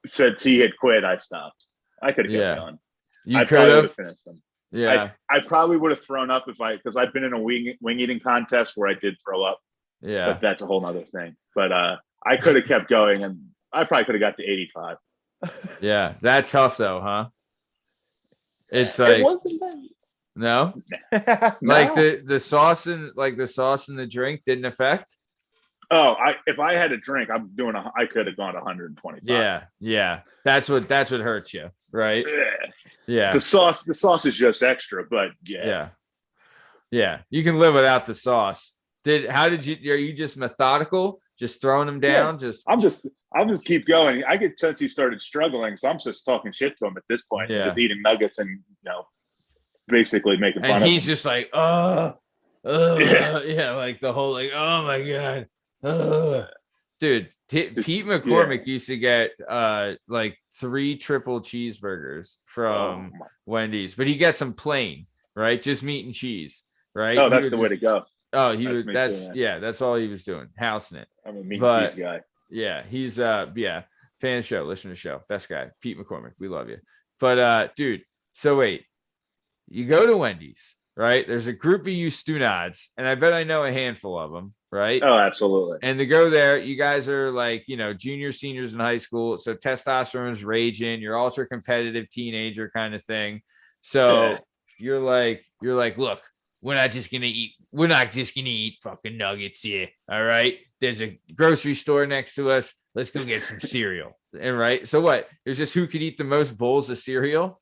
since he had quit, I stopped. I could have kept going. You could have finished them. Yeah. I probably would have thrown up because I've been in a wing eating contest where I did throw up. Yeah. But that's a whole nother thing. But I could have kept going, and I probably could have got to 85. Yeah. That's tough though, huh? It's like, it wasn't that. No? Like the sauce and the drink didn't affect? Oh, if I had a drink, I could have gone 125. Yeah. That's what hurts you, right? Yeah. The sauce is just extra, but yeah. You can live without the sauce. Are you just methodical? Just throwing them down? I'll just keep going. I could sense he started struggling, so I'm just talking shit to him at this point. Yeah. Just eating nuggets and basically making fun of him. And he's just like, like the whole like, oh my god. Dude, Pete McCormick used to get like 3 triple cheeseburgers from Wendy's, but he gets them plain, right? Just meat and cheese, right? Oh, that's the way to go. Oh, that's all he was doing, housing it. I'm a meat and cheese guy. Yeah, he's fan of the show, listen to the show, best guy, Pete McCormick. We love you. But dude, so wait, you go to Wendy's, right? There's a group of you Stunads, and I bet I know a handful of them, right? Oh, absolutely. And to go there, you guys are like, juniors, seniors in high school. So testosterone is raging. You're also a competitive teenager kind of thing. So you're like, look, we're not just gonna eat fucking nuggets here. All right. There's a grocery store next to us. Let's go get some cereal. And right. So what? There's just who could eat the most bowls of cereal.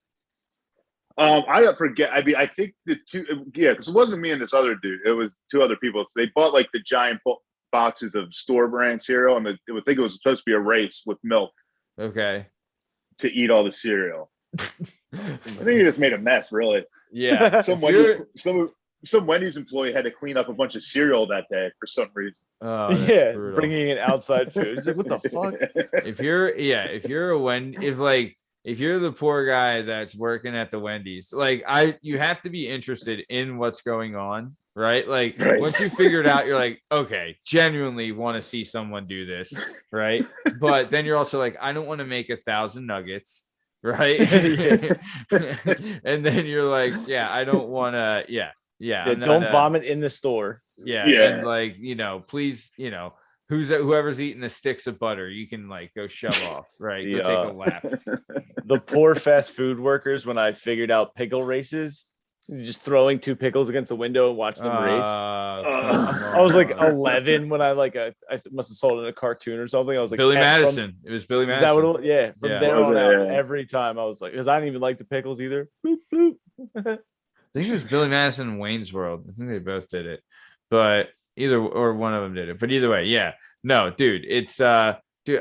I don't forget. I mean, I think the two, because it wasn't me and this other dude. It was 2 other people. They bought like the giant boxes of store brand cereal, and I think it was supposed to be a race with milk. Okay. To eat all the cereal. I think he just made a mess, really. Yeah. Some Wendy's employee had to clean up a bunch of cereal that day for some reason. Oh, brutal. Bringing in outside food. It's like, what the fuck? If you're the poor guy that's working at the Wendy's, you have to be interested in what's going on, right? Once you figure it out, you're like, okay, genuinely want to see someone do this, right? But then you're also like, I don't want to make 1,000 nuggets, right? And then you're like, I don't want to, don't vomit in the store. And please, whoever's eating the sticks of butter, you can go shove off, right? Go take a lap. The poor fast food workers, when I figured out pickle races, just throwing 2 pickles against the window and watch them race. I was like 11 when I must have sold in a cartoon or something. I was like Billy Madison. It was Billy Madison. Is that what it, from there on out, every time I was like, because I didn't even like the pickles either. Boop, boop. I think it was Billy Madison and Wayne's World. I think they both did it, but one of them did it. But either way, no, dude, it's dude,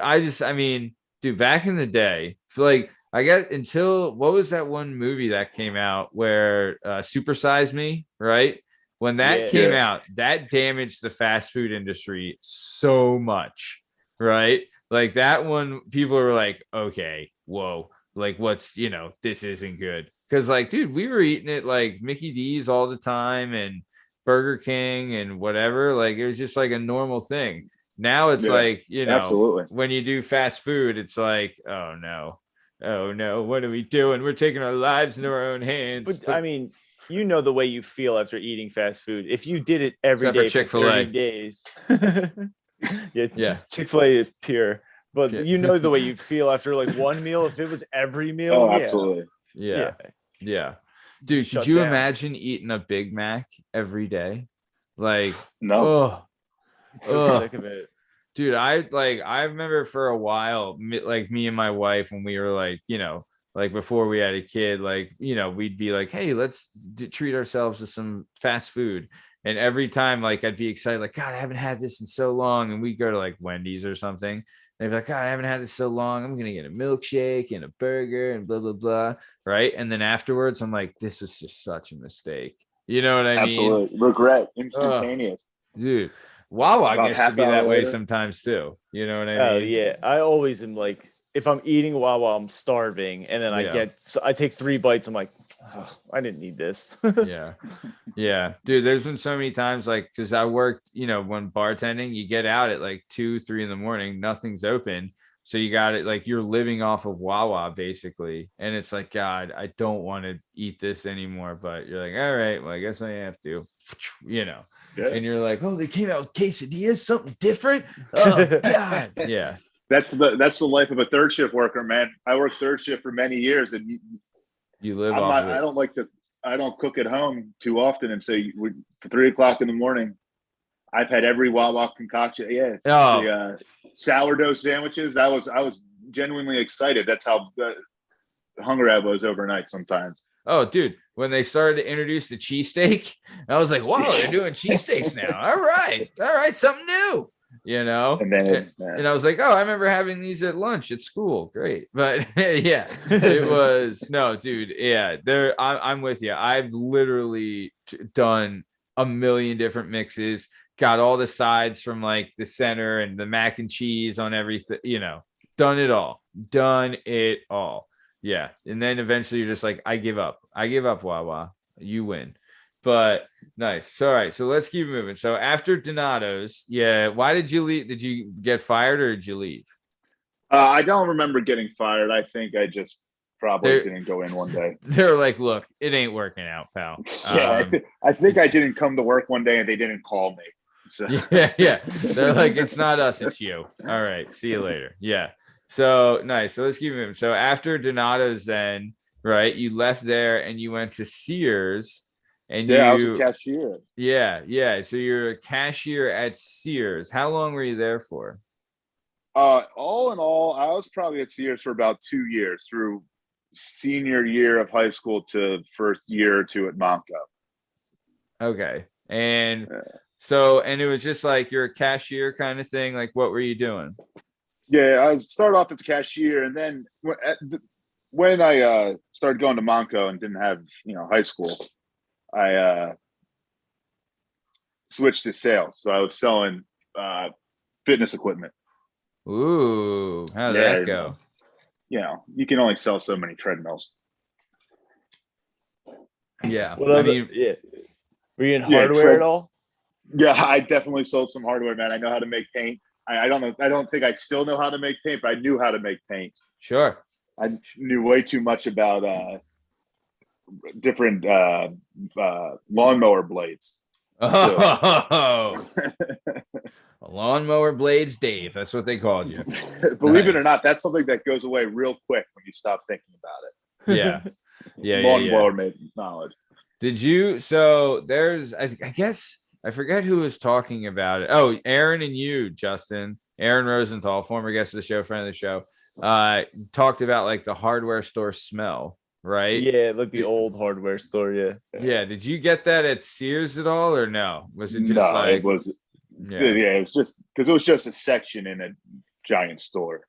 back in the day, I guess until what was that one movie that came out where Super Size Me, right? when that came out, that damaged the fast food industry so much, right? Like that one, people were like, okay, whoa, like what's, this isn't good. Because like, dude, we were eating it like Mickey D's all the time and Burger King and whatever. Like it was just like a normal thing. Now it's like, absolutely. when you do fast food, it's like, oh no, what are we doing? We're taking our lives into our own hands. But I mean, the way you feel after eating fast food. If you did it every day for 30 days. yeah. Chick-fil-A is pure. But the way you feel after like one meal, if it was every meal. Oh, absolutely. Yeah. Dude, could you imagine eating a Big Mac every day? Like, no. So sick of it. Dude, I remember for a while, like me and my wife, when we were like, like before we had a kid, like, we'd be like, hey, let's treat ourselves to some fast food. And every time, like, I'd be excited, like, God, I haven't had this in so long. And we'd go to like Wendy's or something. And they'd be like, God, I haven't had this so long. I'm going to get a milkshake and a burger and blah, blah, blah. Right. And then afterwards, I'm like, this was just such a mistake. You know what I mean? Absolutely. Regret. Instantaneous. Dude, Wawa gets to be that way sometimes too. You know what I mean? Oh, yeah. I always am like, if I'm eating Wawa, I'm starving. And then I take 3 bites. I'm like, oh, I didn't need this. Yeah. Dude, there's been so many times, like, because I worked, when bartending, you get out at like 2-3 in the morning, nothing's open. So you got it, like, you're living off of Wawa basically. And it's like, God, I don't want to eat this anymore. But you're like, all right, well, I guess I have to, and you're like, oh, they came out with quesadillas, something different. Oh, God. Yeah. That's the life of a third shift worker, man. I worked third shift for many years, and you live off of it. I don't cook at home too often, and so for 3 o'clock in the morning, I've had every Wawa concoction. Yeah, the sourdough sandwiches. I was genuinely excited. That's how hungry I was overnight. Sometimes. Oh, dude, when they started to introduce the cheesesteak, I was like, wow, they're doing cheesesteaks now. All right, something new. And I was like, oh, I remember having these at lunch at school. Great. But it was no, dude. Yeah, I'm with you. I've literally done a million different mixes, got all the sides from like the center and the mac and cheese on everything, done it all. Yeah. And then eventually you're just like, I give up, Wawa, you win. But nice. So, all right. So let's keep moving. So after Donato's, why did you leave? Did you get fired or did you leave? I don't remember getting fired. I think I just probably didn't go in one day. They're like, look, it ain't working out, pal. I think I didn't come to work one day and they didn't call me. So. Yeah. They're like, it's not us, it's you. All right. See you later. Yeah. So nice. So let's keep moving. So after Donato's then, right, you left there and you went to Sears. And I was a cashier. Yeah. So you're a cashier at Sears. How long were you there for? All in all, I was probably at Sears for about 2 years, through senior year of high school to first year or two at Monco. Okay. And and it was just like you're a cashier kind of thing. Like, what were you doing? Yeah, I started off as a cashier, and then when I started going to Monco and didn't have high school, I switched to sales. So I was selling fitness equipment. Ooh, how did that go? You can only sell so many treadmills. Yeah. Were you in hardware at all? Yeah, I definitely sold some hardware, man. I know how to make paint. I don't know. I don't think I still know how to make paint, but I knew how to make paint. Sure. I knew way too much about different lawnmower blades. Oh, lawnmower blades, Dave. That's what they called you. Believe it or not, that's something that goes away real quick when you stop thinking about it. Yeah. Lawnmower made knowledge. Did you? So there's, I guess, I forget who was talking about it. Oh, Aaron and you, Justin. Aaron Rosenthal, former guest of the show, friend of the show, talked about like the hardware store smell. Right. Yeah, like the old hardware store. Yeah. Did you get that at Sears at all, or no? Was it just it was. Yeah, it's just because it was just a section in a giant store.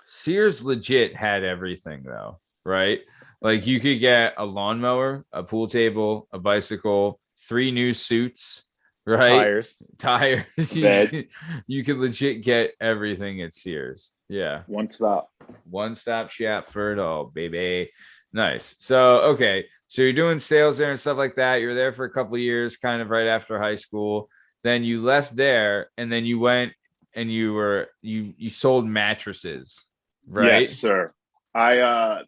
Sears legit had everything though, right? Like you could get a lawnmower, a pool table, a bicycle, 3 new suits, right? Tires. You could legit get everything at Sears. Yeah. One stop shop for it all, baby. Nice. So, okay. So you're doing sales there and stuff like that. You're there for a couple of years, kind of right after high school. Then you left there and then you went and you sold mattresses, right? Yes, sir. I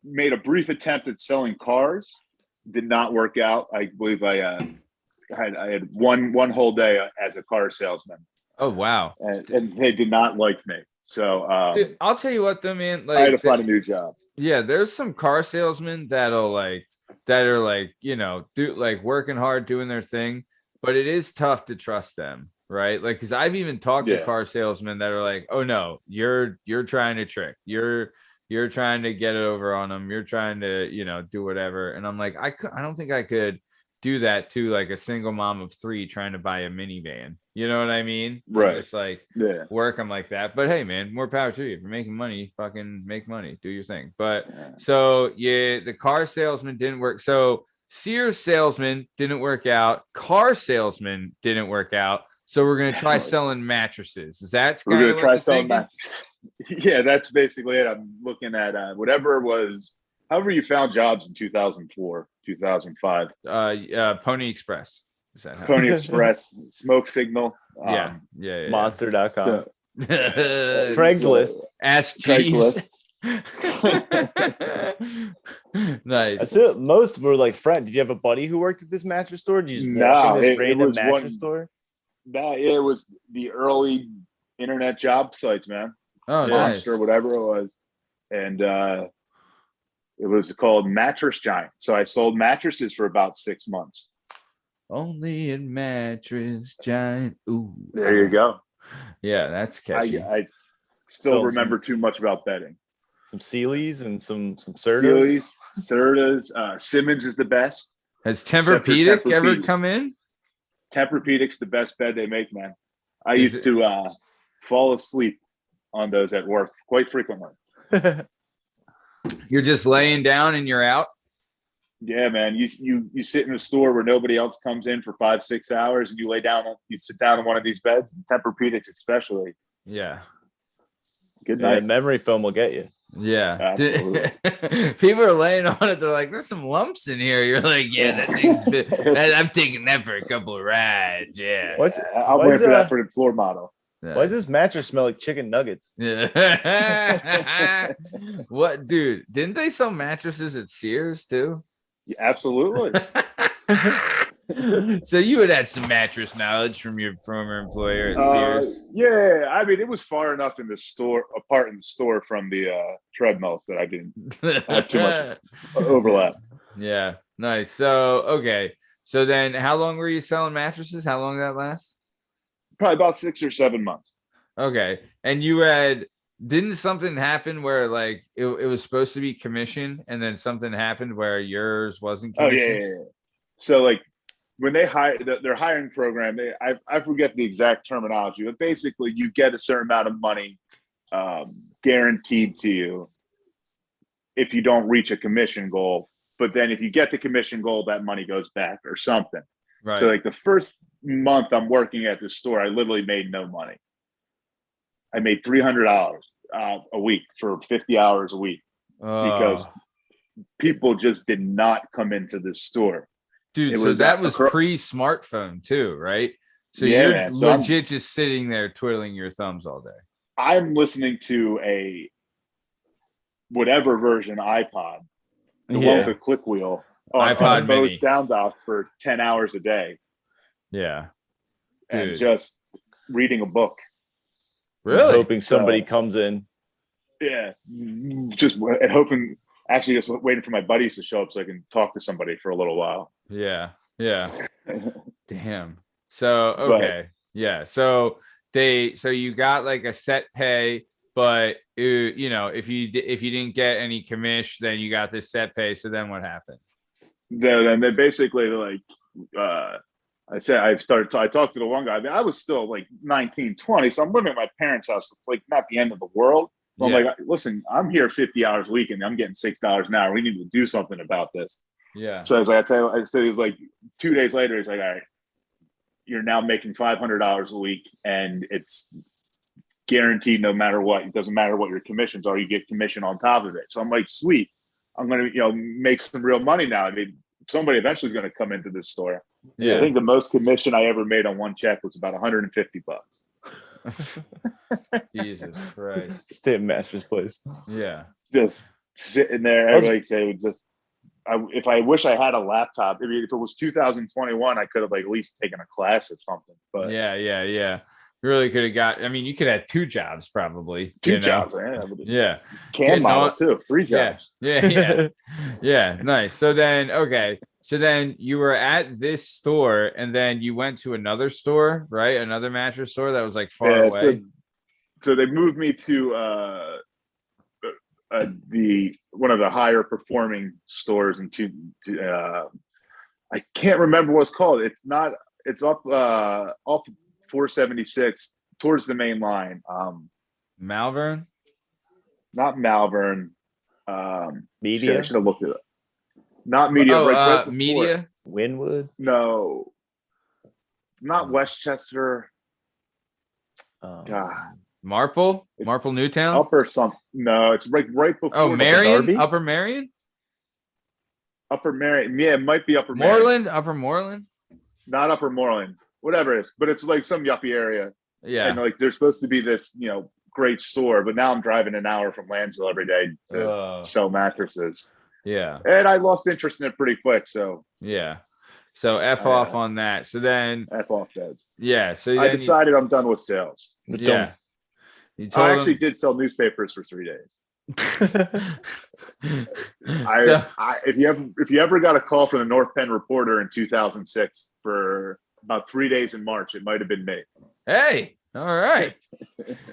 made a brief attempt at selling cars. Did not work out. I believe I had one whole day as a car salesman. Oh, wow. And they did not like me. So dude, I'll tell you what though, man. Like, I had to find a new job. Yeah, there's some car salesmen that are like, you know, do like working hard, doing their thing, but it is tough to trust them, right? Like, because I've even talked to car salesmen that are like, oh no, you're trying to trick, you're trying to get it over on them, you're trying to, you know, do whatever. And I'm like, I don't think I could do that to like a single mom of 3 trying to buy a minivan. You know what I mean? Right. Just like work them like that. But hey, man, more power to you. If you're making money, fucking make money, do your thing. But so the car salesman didn't work. So Sears salesman didn't work out. Car salesman didn't work out. So we're gonna try selling mattresses. Is that we're gonna try selling mattresses? Yeah, that's basically it. I'm looking at however you found jobs in 2004, 2005. Pony Express. Pony Express, Smoke Signal. Yeah. Monster.com. So, Craigslist. Ask Craigslist. Nice. That's it. Most were like friends. Did you have a buddy who worked at this mattress store? Did you just walk in this random mattress store? No, it was the early internet job sites, man. Oh, Monster, nice. Whatever it was. And it was called Mattress Giant. So I sold mattresses for about 6 months. Only in Mattress Giant. Ooh. There you go. Yeah, that's catchy. I still remember too much about betting. Some Sealy's and some Sertas. Sertas. Simmons is the best. Has Tempur-Pedic ever come in? Tempur-Pedic's the best bed they make, man. I used to fall asleep on those at work quite frequently. You're just laying down and you're out? Yeah, man. You sit in a store where nobody else comes in for 5-6 hours, and you sit down on one of these beds, Tempur-Pedics especially. Yeah. Good night. Memory foam will get you. Yeah. Absolutely. People are laying on it. They're like, there's some lumps in here. You're like, yeah, that thing's I'm taking that for a couple of rides. Yeah. I'll wait for that for the floor model. Yeah. Why does this mattress smell like chicken nuggets? Yeah. What, dude? Didn't they sell mattresses at Sears too? Yeah, absolutely. So you would have some mattress knowledge from your former employer at Sears. Yeah, I mean, it was far enough apart in the store from the treadmills that I didn't have too much overlap. Yeah, nice. So okay, so then how long were you selling mattresses? How long did that last? Probably about 6 or 7 months. Okay, and didn't something happen where like it was supposed to be commission, and then something happened where yours wasn't commission? Oh yeah. So like, when they hire their hiring program, I forget the exact terminology, but basically you get a certain amount of money guaranteed to you if you don't reach a commission goal. But then if you get the commission goal, that money goes back or something. Right. So like the first month I'm working at the store, I literally made no money. I made $300 a week for 50 hours a week because people just did not come into this store. Dude, so that was pre-smartphone too, right? So you're legit just sitting there twiddling your thumbs all day. I'm listening to a whatever version iPod, the one with the click wheel, iPod Mini sound dock for 10 hours a day. Yeah, dude. And just reading a book. Really? Hoping somebody comes in. Yeah, just hoping. Actually, just waiting for my buddies to show up so I can talk to somebody for a little while. Yeah. Damn. So okay. Yeah. So you got like a set pay, but you know, if you didn't get any commish, then you got this set pay. So then what happened? Then they basically like I talked to the one guy. I mean, I was still like 19, 20, so I'm living at my parents' house. It's like not the end of the world. But I'm like, listen, I'm here 50 hours a week and I'm getting $6 an hour. We need to do something about this. Yeah. So I was like, I tell you, so it was like 2 days later, he's like, all right, you're now making $500 a week, and it's guaranteed no matter what. It doesn't matter what your commissions are, you get commission on top of it. So I'm like, sweet, I'm gonna make some real money now. I mean, somebody eventually is gonna come into this store. Yeah. I think the most commission I ever made on one check was about $150. Jesus Christ. Stamp mattress place. Yeah. Just sitting there, like say, if I wish I had a laptop. I mean, if it was 2021, I could have like at least taken a class or something. But yeah. You really could have got. I mean, you could have 2 jobs probably. Two jobs, yeah. Cam model too. 3 jobs. Yeah. Nice. So then, okay. So then you were at this store, and then you went to another store, right? Another mattress store that was like far away. So they moved me to the one of the higher performing stores I can't remember what it's called. It's up off 476 towards the main line. Malvern? Not Malvern. Media? I should have looked it up. Not Media. Right Media? Winwood? No. It's not Westchester. God. Marple Newtown? Upper something. No, it's right before. Oh, Marion? Upper Marion? Upper Marion. Yeah, it might be Upper Marion. Moreland? Upper Moreland? Not Upper Moreland. Whatever it is. But it's like some yuppie area. Yeah. And like there's supposed to be this, great store, but now I'm driving an hour from Lansville every day to sell mattresses. Yeah. And I lost interest in it pretty quick. So yeah. So F off on that. So then F off beds. Yeah. So I decided I'm done with sales. Yeah. I actually did sell newspapers for 3 days. If you ever got a call from the North Penn Reporter in 2006 for about 3 days in March, it might have been me. Hey, all right.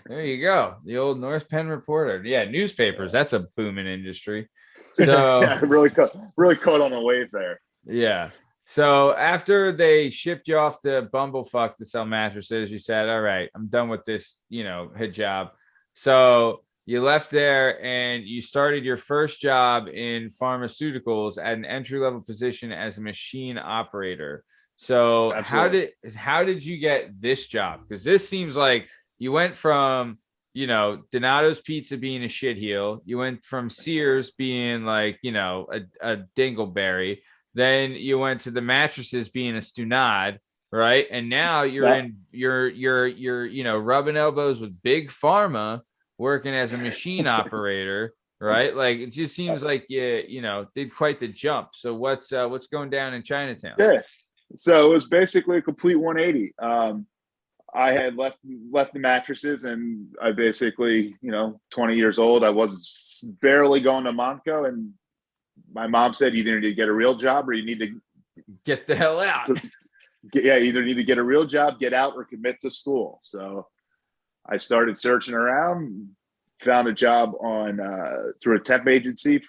There you go. The old North Penn Reporter. Yeah, newspapers. That's a booming industry. So yeah, really caught on a wave there. Yeah. So after they shipped you off to Bumblefuck to sell mattresses, you said, all right, I'm done with this, head job. So you left there and you started your first job in pharmaceuticals at an entry-level position as a machine operator. So Absolutely. how did you get this job? Because this seems like you went from, Donato's Pizza being a shitheel. You went from Sears being like, a dingleberry. Then you went to the mattresses being a stunad, right? And now you're rubbing elbows with big pharma, working as a machine operator, right? Like it just seems like you did quite the jump. So what's going down in Chinatown? Yeah. So it was basically a complete 180. I had left the mattresses, and I basically, 20 years old. I was barely going to Monaco, and my mom said, either need to get a real job or you need to get the hell out. Either need to get a real job, get out, or commit to school. So I started searching around, found a job through a temp agency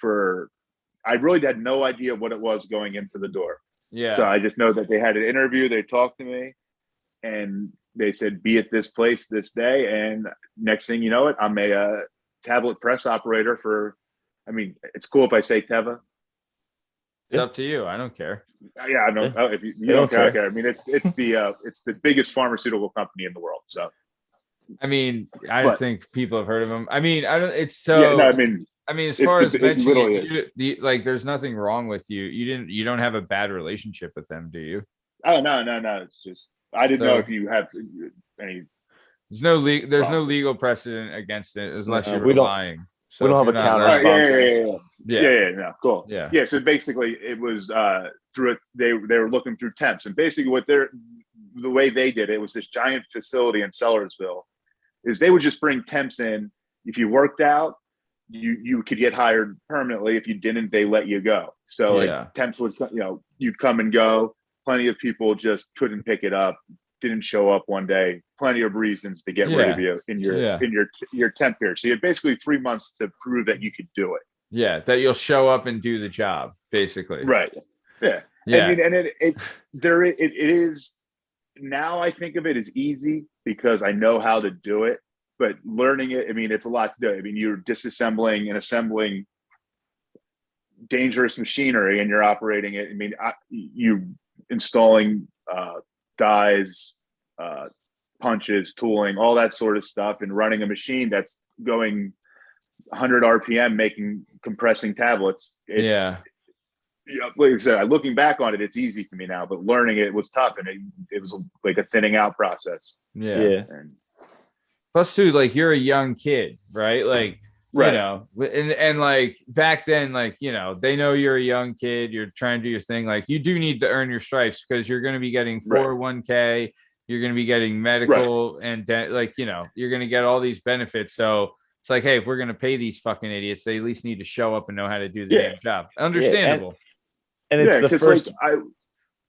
I really had no idea what it was going into the door. Yeah. So I just know that they had an interview, they talked to me, and they said, be at this place this day. And next thing you know it, I'm a tablet press operator it's cool if I say Teva. It's up to you. I don't care. Yeah, I know. If you don't care, I care. I mean, it's the biggest pharmaceutical company in the world. So, I mean, I think people have heard of them. I mean, I don't. It's so. Yeah, no, I mean, as far as mentioning, there's nothing wrong with you. You don't have a bad relationship with them, do you? Oh no. It's just I didn't know if you have any. There's no legal precedent against it unless you're lying. So we don't have a counter sponsor. Yeah. No, cool. Yeah. So basically, it was through it. They were looking through temps, and basically, the way they did it was this giant facility in Sellersville. Is they would just bring temps in. If you worked out, you could get hired permanently. If you didn't, they let you go. So temps would, you'd come and go. Plenty of people just couldn't pick it up. Didn't show up one day. Plenty of reasons to get rid of you in your temp period. So you had basically 3 months to prove that you could do it. Yeah, that you'll show up and do the job, basically. Right. Yeah. I mean, and it is now. I think of it as easy because I know how to do it. But learning it, I mean, it's a lot to do. I mean, you're disassembling and assembling dangerous machinery and you're operating it. I mean, you installing dies, punches, tooling, all that sort of stuff, and running a machine that's going 100 RPM, compressing tablets. It's, like I said, looking back on it, it's easy to me now, but learning it was tough, and it was like a thinning out process. And plus too, like, you're a young kid, right? Like, you know, and like back then, like, you know, they know you're a young kid, you're trying to do your thing. Like, you do need to earn your stripes, because you're going to be getting 401k, you're going to be getting medical, and like, you know, you're going to get all these benefits. So it's like, hey, if we're going to pay these fucking idiots, they at least need to show up and know how to do the damn job. Understandable. And it's the first.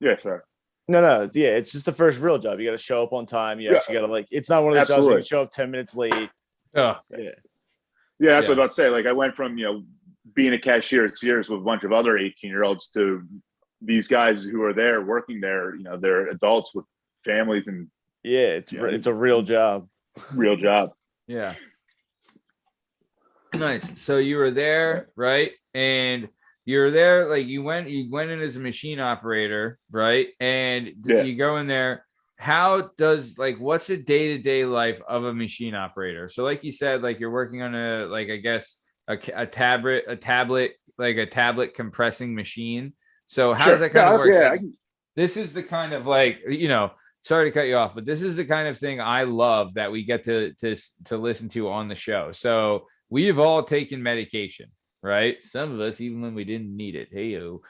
Like, sorry. No. Yeah, it's just the first real job. You got to show up on time. You actually got to, like, it's not one of those jobs where you show up 10 minutes late. That's what I was about to say. Like, I went from, you know, being a cashier at Sears with a bunch of other 18-year-olds to these guys who are there working there. You know, they're adults with families, and it's a real job. Real job. Yeah. Nice. So you were there, right? And you're there, like, you went in as a machine operator, right? And you go in there. How does, like, what's the day-to-day life of a machine operator? So like you said, like, you're working on a, like, I guess a tablet, like a tablet compressing machine. So how does that kind of work? So this is the kind of, like, you know, sorry to cut you off, but this is the kind of thing I love that we get to listen to on the show. So we've all taken medication, right? Some of us, even when we didn't need it. Hey-o.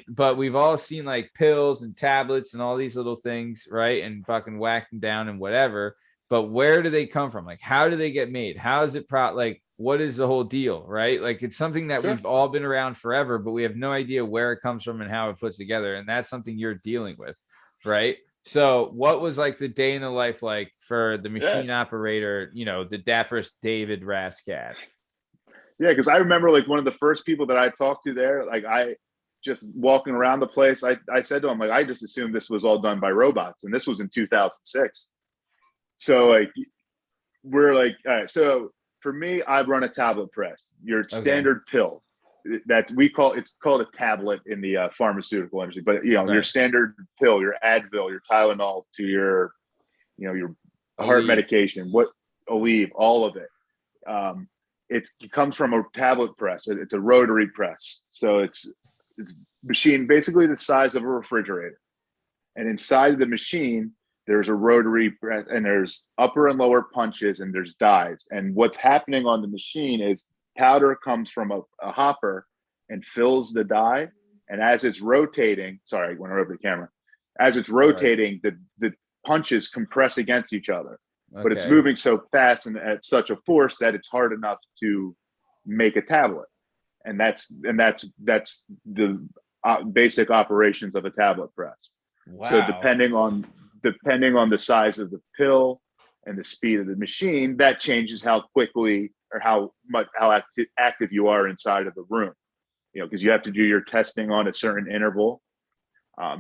But we've all seen, like, pills and tablets and all these little things, right? And fucking whack them down and whatever. But where do they come from? Like, how do they get made? How is it like, what is the whole deal, right? Like, it's something that we've all been around forever, but we have no idea where it comes from and how it puts together. And that's something you're dealing with, right? So what was, like, the day in the life like for the machine operator, you know, the dapperest David Rascob? Yeah, because I remember, like, one of the first people that I talked to there, like, I just walking around the place, I said to him, like, I just assumed this was all done by robots, and this was in 2006. So, like, we're like, all right, so for me, I run a tablet press, your standard pill. It's called a tablet in the pharmaceutical industry, but, you know, your standard pill, your Advil, your Tylenol, to your, you know, your heart medication, Aleve, all of it. It comes from a tablet press. It's a rotary press. So it's machine basically the size of a refrigerator. And inside of the machine, there's a rotary press, and there's upper and lower punches, and there's dies. And what's happening on the machine is powder comes from a hopper and fills the die. And as it's rotating, sorry, I went over the camera. As it's rotating, the punches compress against each other. But it's moving so fast and at such a force that it's hard enough to make a tablet, and that's the basic operations of a tablet press. Wow. So depending on the size of the pill and the speed of the machine, that changes how quickly or how active you are inside of the room. You know, because you have to do your testing on a certain interval.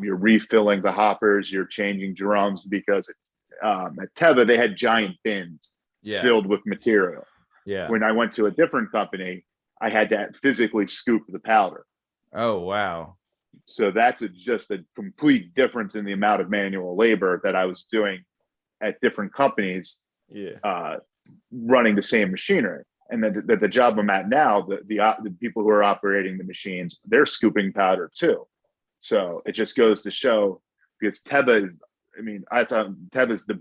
You're refilling the hoppers, you're changing drums, because at Teva, they had giant bins filled with material. When I went to a different company, I had to physically scoop the powder. Oh, wow. So that's just a complete difference in the amount of manual labor that I was doing at different companies, running the same machinery. And then the job I'm at now, the people who are operating the machines, they're scooping powder too. So it just goes to show, because Teva is, I mean, I thought Teva's the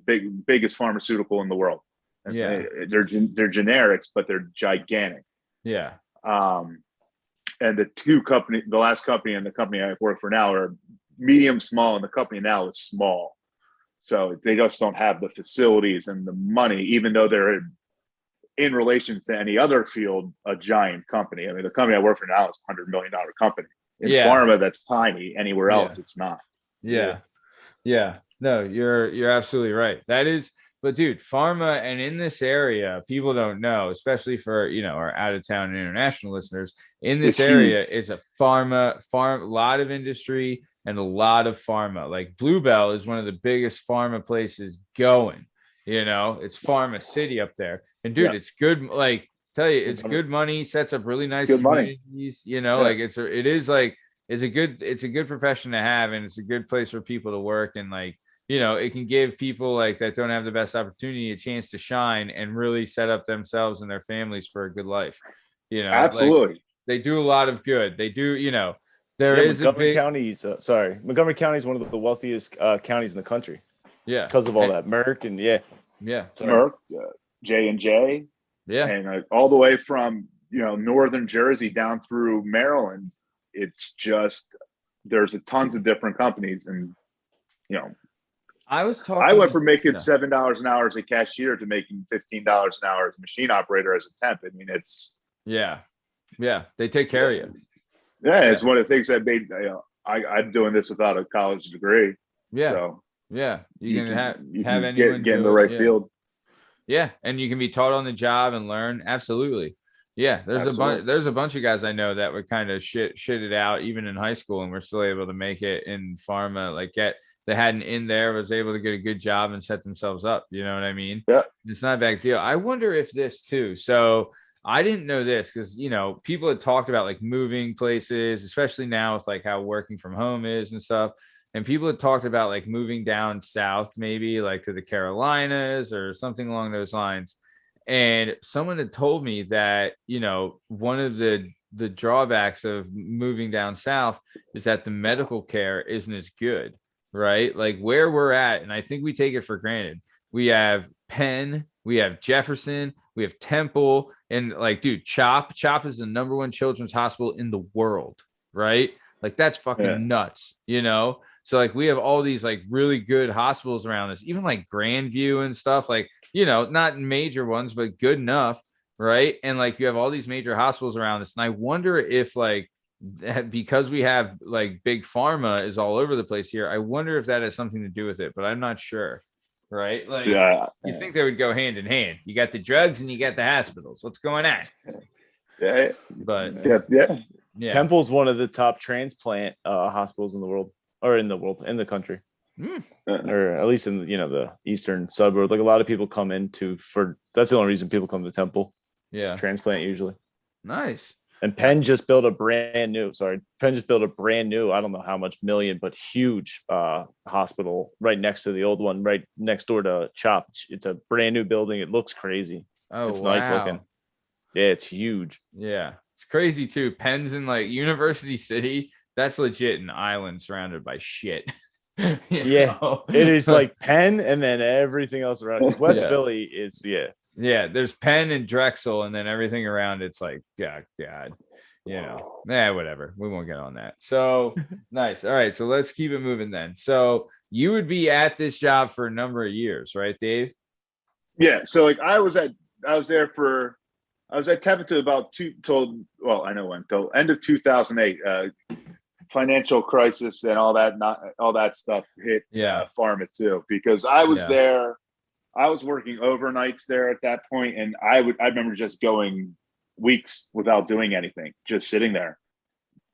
biggest pharmaceutical in the world. They're generics, but they're gigantic. Yeah. And the last company and the company I work for now are medium small, and the company now is small. So they just don't have the facilities and the money, even though they're in relation to any other field, a giant company. I mean, the company I work for now is a $100 million company. In pharma, that's tiny. Anywhere else, it's not. Yeah. No, you're absolutely right. That is, but dude, pharma, and in this area, people don't know, especially for, you know, our out of town and international listeners, in this area is a pharma, a lot of industry and a lot of pharma. Like Bluebell is one of the biggest pharma places going, you know, it's Pharma City up there. And dude, it's good. Like tell you, it's good money, sets up really nice good communities, money. you know, like it's a good profession to have, and it's a good place for people to work, and like, you know, it can give people like that don't have the best opportunity a chance to shine and really set up themselves and their families for a good life. You know, Absolutely. like, they do a lot of good. They do, you know, there is Montgomery County is one of the wealthiest counties in the country. Yeah, because of all that Merck and Merck, J&J, and all the way from northern Jersey down through Maryland. It's just there's tons of different companies, and I went from making $7 an hour as a cashier to making $15 an hour as a machine operator as a temp. I mean, it's they take care of you. It's one of the things that made I'm doing this without a college degree. So you can have anyone get in the right field. Yeah, and you can be taught on the job and learn. Absolutely. Yeah, there's a bunch of guys I know that would kind of shit it out even in high school, and were still able to make it in pharma. Like they had an in there, was able to get a good job and set themselves up. You know what I mean? Yeah, it's not a big deal. I wonder if this too. So I didn't know this because people had talked about like moving places, especially now with like how working from home is and stuff. And people had talked about like moving down south, maybe like to the Carolinas or something along those lines. And someone had told me that, one of the drawbacks of moving down south is that the medical care isn't as good, right? Like where we're at, and I think we take it for granted. We have Penn, we have Jefferson, we have Temple, and like, dude, CHOP is the #1 children's hospital in the world, right? Like that's fucking nuts, So like we have all these like really good hospitals around us, even like Grandview and stuff, like, not major ones, but good enough, right? And like you have all these major hospitals around us. And I wonder if like because we have like big pharma is all over the place here, I wonder if that has something to do with it, but I'm not sure. Right? Like you think they would go hand in hand. You got the drugs and you got the hospitals. What's going on? Yeah. But Temple's one of the top transplant hospitals in the world, or in the country, or at least in the eastern suburb. Like a lot of people come that's the only reason people come to Temple. Transplant usually. Nice. And Penn just built a brand new. I don't know how much million, but huge hospital right next to the old one, right next door to CHOP. It's a brand new building. It looks crazy. Oh, it's nice looking. Yeah, it's huge. Yeah, it's crazy too. Penn's in like University City. That's legit an island surrounded by shit. It is like Penn and then everything else around it. West Philly is there's Penn and Drexel, and then everything around it's like God, whatever. We won't get on that. So nice. All right, so let's keep it moving then. So you would be at this job for a number of years, right, Dave? Yeah. So like I was at Tevin till end of 2008. Financial crisis and all that stuff hit pharma too, because I was there. I was working overnights there at that point, and I remember just going weeks without doing anything, just sitting there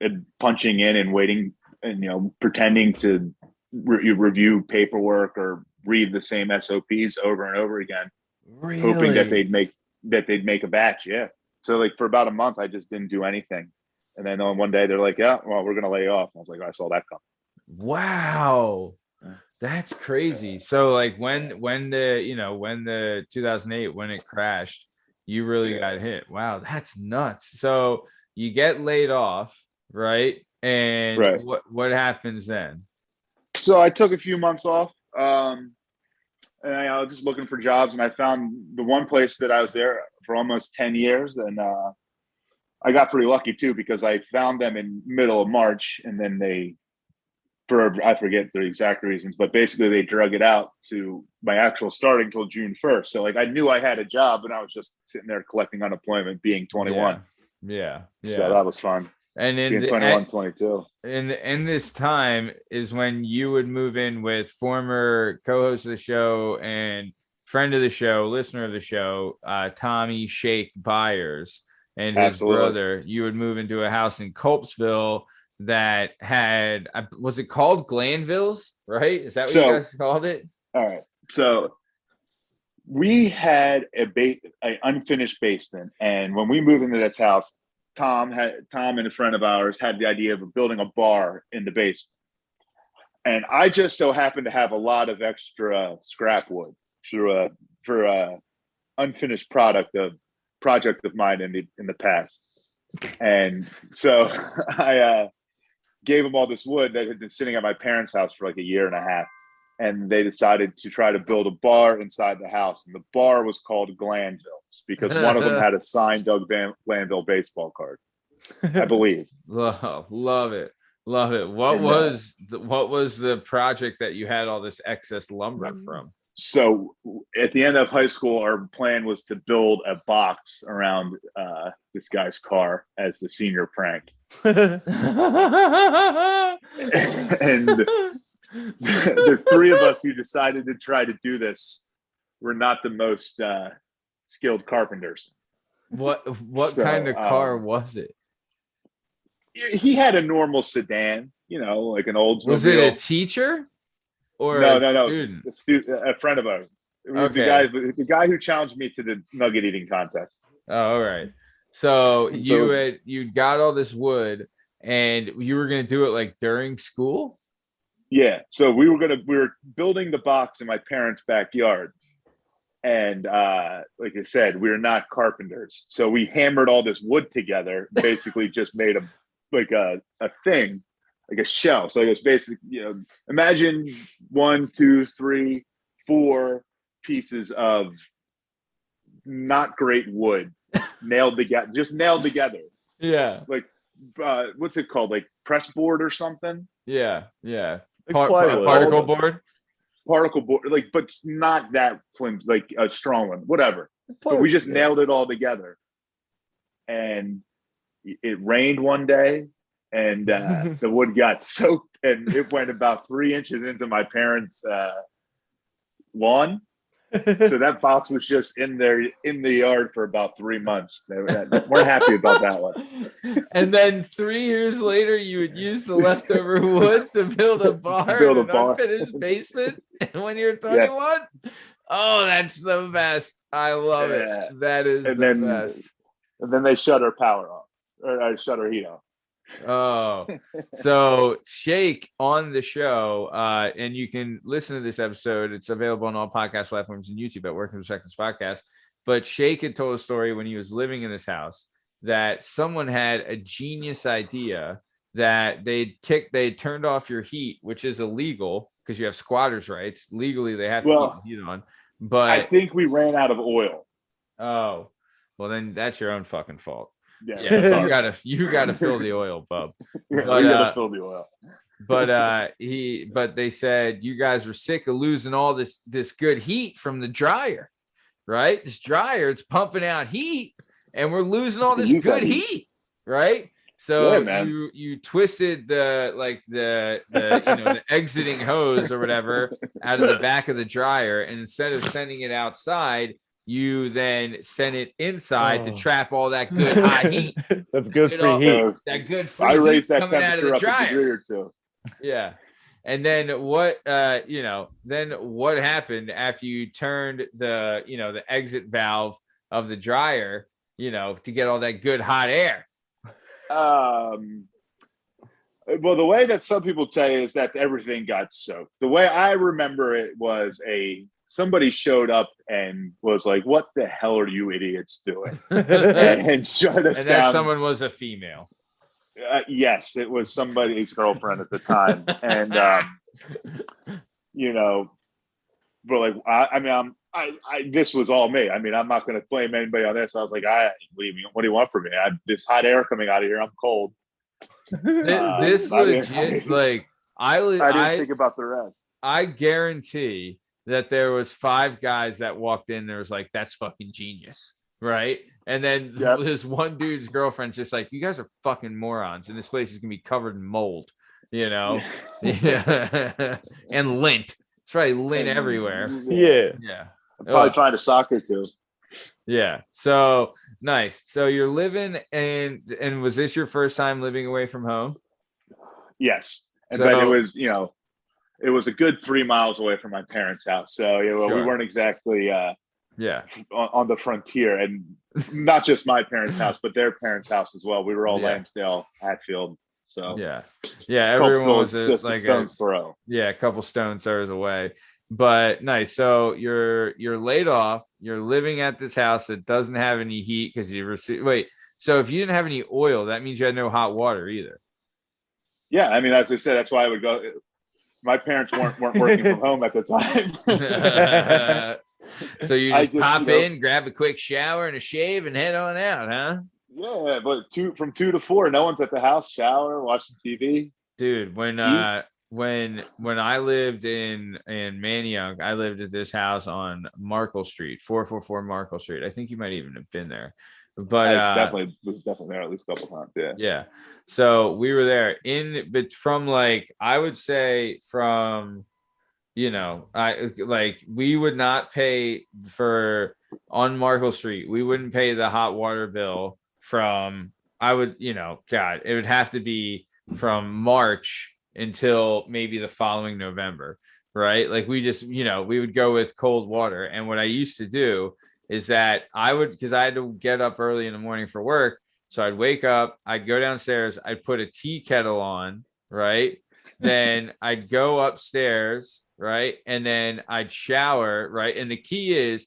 and punching in and waiting and pretending to review paperwork or read the same SOPs over and over again, hoping that they'd make a batch. Yeah. So like for about a month, I just didn't do anything. And then on one day they're like, we're going to lay you off. I was like, I saw that coming. Wow. That's crazy. So like when the 2008, when it crashed, you really got hit. Wow. That's nuts. So you get laid off, right? And what happens then? So I took a few months off. And I was just looking for jobs, and I found the one place that I was there for almost 10 years. And, I got pretty lucky too, because I found them in middle of March, and then I forget the exact reasons, but basically they drug it out to my actual starting till June 1st. So like I knew I had a job, and I was just sitting there collecting unemployment, being 21. Yeah. So that was fun. And in being 21, 22. And this time is when you would move in with former co-host of the show and friend of the show, listener of the show, Tommy Shake Byers. And his brother. You would move into a house in Culpsville that had, was it called Glanville's, right? Is that what you guys called it? All right. So We had a unfinished basement, and when we moved into this house, Tom and a friend of ours had the idea of building a bar in the basement. And I just so happened to have a lot of extra scrap wood for a unfinished project of mine in the past. And so I gave them all this wood that had been sitting at my parents' house for like a year and a half. And they decided to try to build a bar inside the house. And the bar was called Glanville's because one of them had a signed Doug Glanville baseball card, I believe. Love it. What was the project that you had all this excess lumber from? So at the end of high school, our plan was to build a box around this guy's car as the senior prank. And the three of us who decided to try to do this were not the most skilled carpenters. What kind of car was it? He had a normal sedan, like an Oldsmobile. Was it a teacher or no? A friend of ours. Okay. The guy who challenged me to the nugget eating contest. Oh, all right. So you got all this wood and you were gonna do it like during school? Yeah. So we were building the box in my parents' backyard. And like I said, we are not carpenters. So we hammered all this wood together, basically just made a thing, like a shell. So it was basically, imagine 1, 2, 3, 4 pieces of not great wood nailed together. Yeah. Like, what's it called? Like press board or something? Yeah. Particle board. Particle board, but not that flimsy, like a strong one, whatever. But we just nailed it all together. And it rained one day, and the wood got soaked, and it went about 3 inches into my parents' lawn. So that box was just in the yard for about 3 months. We're happy about that one. And then 3 years later, you would use the leftover wood to build a bar in an unfinished basement when you're 21. Yes. Oh, that's the best. I love it. That is the best. And then they shut our power off, or shut our heat off. Oh, so Shake on the show, and you can listen to this episode. It's available on all podcast platforms and YouTube at Working Perspectives Podcast. But Shake had told a story when he was living in this house that someone had a genius idea that they turned off your heat, which is illegal because you have squatters' rights. Legally, they have to keep the heat on. But I think we ran out of oil. Oh, well, then that's your own fucking fault. Yeah, you gotta fill the oil, bub. We gotta fill the oil. But they said you guys were sick of losing all this good heat from the dryer, right? This dryer, it's pumping out heat, and we're losing all this good heat, right? So you twisted the exiting hose or whatever out of the back of the dryer, and instead of sending it outside, you then send it inside to trap all that good hot heat. That's good free heat. That good free heat. I raised that coming out of the dryer. A degree or two. Yeah. And then what what happened after you turned the exit valve of the dryer, to get all that good hot air? Well, the way that some people tell you is that everything got soaked. The way I remember it was somebody showed up and was like, "What the hell are you idiots doing?" and shut us down. That someone was a female. Yes, it was somebody's girlfriend at the time, and but like, this was all me. I mean, I'm not going to blame anybody on this. I was like, what do you want from me? This hot air coming out of here. I'm cold. This legit, I didn't think about the rest. I guarantee that there was 5 guys that walked in. There was like, that's fucking genius, right? And then this one dude's girlfriend's just like, you guys are fucking morons, and this place is gonna be covered in mold, and lint. It's probably lint everywhere. Yeah. I'll probably find a sock or two. Yeah. So nice. So you're living and was this your first time living away from home? Yes. But it was, it was a good 3 miles away from my parents' house. So we weren't exactly on the frontier, and not just my parents' house, but their parents' house as well. We were all Lansdale, Hatfield. So everyone was just a stone's throw. A couple stones throws away. But nice. So you're laid off. You're living at this house that doesn't have any heat because you received. Wait. So if you didn't have any oil, that means you had no hot water either. Yeah, I mean, as I said, that's why I would go. My parents weren't working from home at the time. So you just pop in, grab a quick shower and a shave, and head on out, huh? Yeah, but from 2 to 4, no one's at the house. Shower, watching TV. Dude, when I lived in Manayunk, I lived at this house on Markle Street, 444 Markle Street. I think you might even have been there. But it was definitely there at least a couple times. Yeah. So we were there but from I would say from, we would not pay on Markle Street. We wouldn't pay the hot water bill it would have to be from March until maybe the following November, right? We just, we would go with cold water. And what I used to do is that because I had to get up early in the morning for work. So I'd wake up, I'd go downstairs, I'd put a tea kettle on, right? Then I'd go upstairs, right? And then I'd shower, right? And the key is,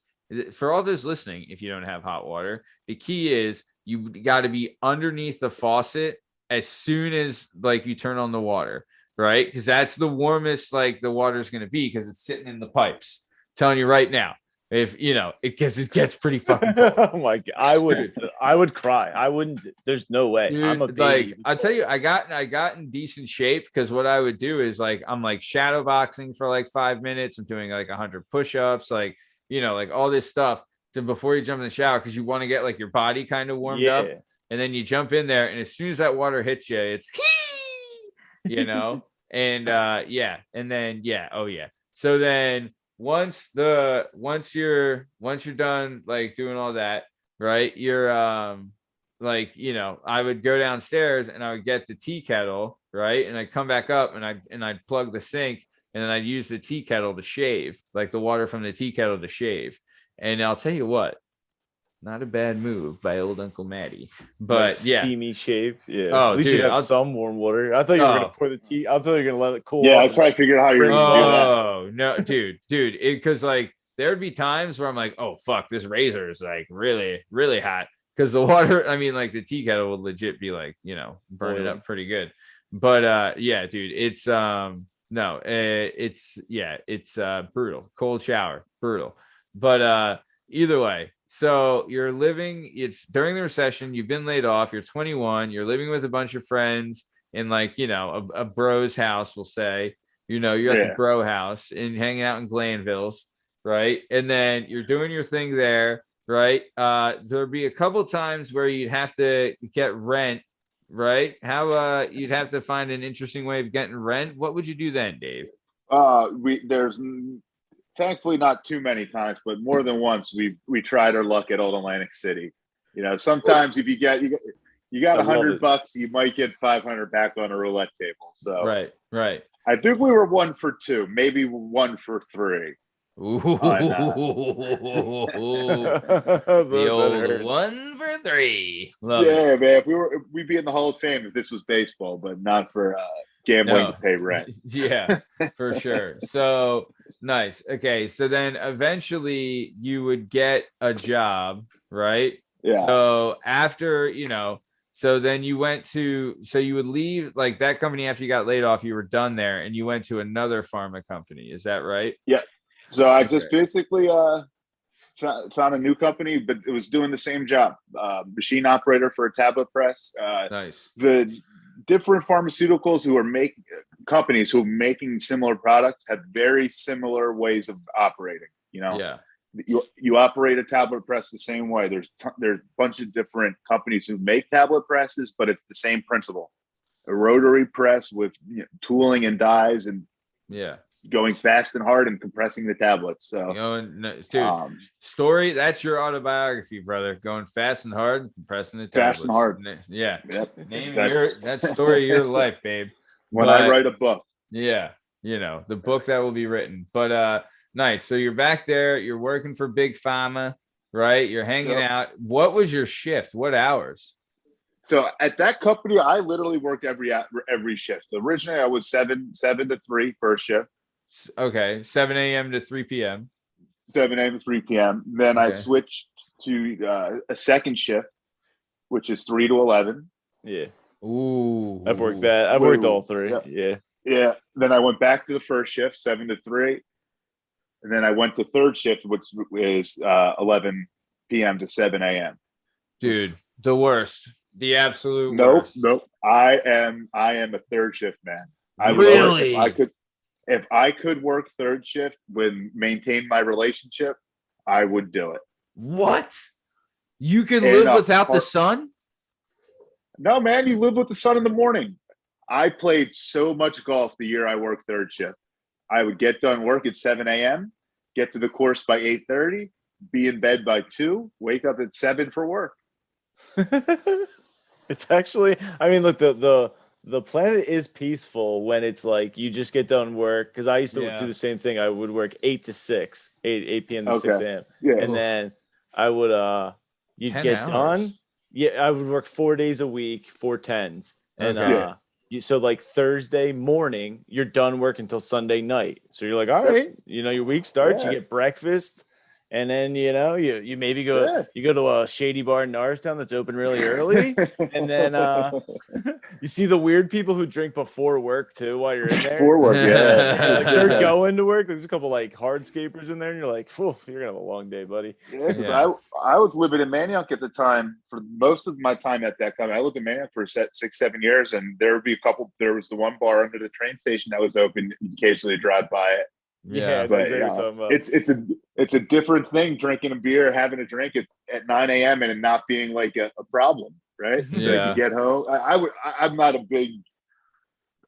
for all those listening, if you don't have hot water, the key is you got to be underneath the faucet as soon as you turn on the water, right? Because that's the warmest the water's going to be because it's sitting in the pipes. I'm telling you right now. If it gets pretty fucking cold. Oh my god, I would cry. I wouldn't. There's no way. Dude, I'm a baby. I'll tell you, I got in decent shape because what I would do is I'm shadow boxing for 5 minutes. I'm doing 100 push-ups, all this stuff before you jump in the shower because you want to get your body kind of warmed up, and then you jump in there, and as soon as that water hits you, it's and So then. Once you're done doing all that, right, you're I would go downstairs and I would get the tea kettle, right, and I'd come back up and I'd plug the sink and then I'd use the tea kettle to shave, the water from the tea kettle to shave. And I'll tell you what, not a bad move by old Uncle Matty. But steamy shave. Yeah. Oh, at least you have some warm water. I thought you were gonna pour the tea. I thought you were gonna let it cool. Yeah, I try to figure out how you're gonna do that. Oh no, dude, because there'd be times where I'm oh fuck, this razor is really, really hot. Because the water, I mean, the tea kettle would legit be burn it up pretty good. But dude, it's it's brutal. Cold shower, brutal. But either way. So you're living, it's during the recession, you've been laid off, you're 21, you're living with a bunch of friends in a bro's house, we'll say, you're at the bro house and hanging out in Glanville's, right? And then you're doing your thing there, right? There'll be a couple times where you'd have to get rent, right? How you'd have to find an interesting way of getting rent. What would you do then, Dave? There's thankfully not too many times, but more than once we tried our luck at Old Atlantic City. Sometimes if you got $100, you might get 500 back on a roulette table. So right. I think we were 1 for 2, maybe 1 for 3. Ooh, the old 1 for 3. Love it. Man, we'd be in the Hall of Fame if this was baseball, but not for gambling to pay rent. Yeah, for sure. So nice. Okay, so then eventually you would get a job, right? Yeah. So after so then you would leave that company after you got laid off. You were done there, and you went to another pharma company. Is that right? Yeah. So I just basically found a new company, but it was doing the same job. Machine operator for a tablet press. Nice. The different pharmaceuticals companies who are making similar products have very similar ways of operating. Yeah. You operate a tablet press the same way. There's a bunch of different companies who make tablet presses, but it's the same principle. A rotary press with tooling and dies and going fast and hard and compressing the tablets. So, dude, story, that's your autobiography, brother. Going fast and hard and compressing the tablets. Fast and hard. Yeah. Yep. That's the story of your life, babe. I write a book. Yeah. The book that will be written. But Nice. So you're back there. You're working for Big Pharma, right? You're hanging out. What was your shift? What hours? So at that company, I literally worked every shift. Originally, I was 7 to 3 first shift. Okay, 7 a.m. to 3 p.m. 7 a.m. to 3 p.m. Then I switched to a second shift, which is 3 to 11. Yeah. Ooh. I've worked that. I've worked all three. Yeah. Then I went back to the first shift, 7 to 3. And then I went to third shift, which is 11 p.m. to 7 a.m. Dude, the worst. The absolute worst. Nope. I am a third shift man. Really? If I could work third shift with maintain my relationship, I would do it. What? You can live without the sun? No, man, you live with the sun in the morning. I played so much golf the year I worked third shift. I would get done work at 7 a.m., get to the course by 8:30, be in bed by 2, wake up at 7 for work. It's actually, I mean, look, the planet is peaceful when it's like you just get done work. Because I used to do the same thing. I would work 8 to 6, 8 p.m. to 6 a.m. Yeah. And then I would you'd get done. Yeah, I would work 4 days a week, 4 10s. And so like Thursday morning, you're done work until Sunday night. So you're like, all right, your week starts, you get breakfast. And then, you maybe go to a shady bar in Norristown that's open really early. And then you see the weird people who drink before work too while you're in there. Before work, like they're going to work. There's a couple like hardscapers in there, and you're like, you're going to have a long day, buddy. Yeah, because I was living in Manioc at the time for most of my time at that company. I lived in Manioc for 6-7 years, and there was the one bar under the train station that was open. You occasionally drive by it. Yeah, but it's a different thing drinking a beer, having a drink at 9 a.m. and it not being like a problem, right? Yeah. Like you get home. I'm not a big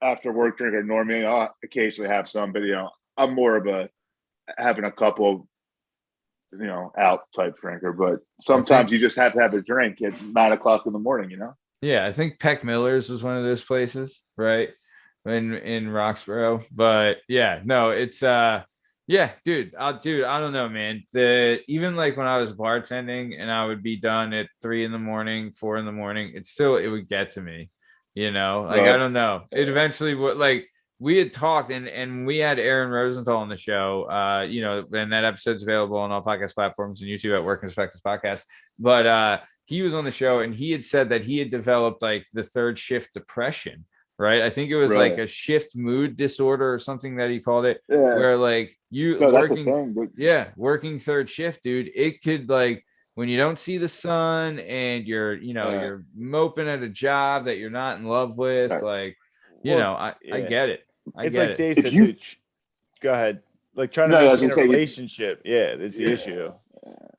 after work drinker normally. I'll occasionally have some, but I'm more of having a couple out type drinker. But sometimes you just have to have a drink at 9 o'clock in the morning. Yeah, I think Peck Miller's was one of those places, right? In Roxborough, but it's dude, I don't know, man. Even like when I was bartending and I would be done at 3 a.m, 4 a.m, it would get to me, I don't know. It eventually would, like, we had talked and we had Aaron Rosenthal on the show, and that episode's available on all podcast platforms and YouTube at Work and Perspectives Podcast. But he was on the show and he had said that he had developed like the third shift depression. Right. I think it was like a shift mood disorder or something that he called it, where like working third shift, dude, it could, like, when you don't see the sun and you're moping at a job that you're not in love with, like, I get it. It's like Dave said, go ahead. Like trying to maintain a relationship. Yeah, that's the issue.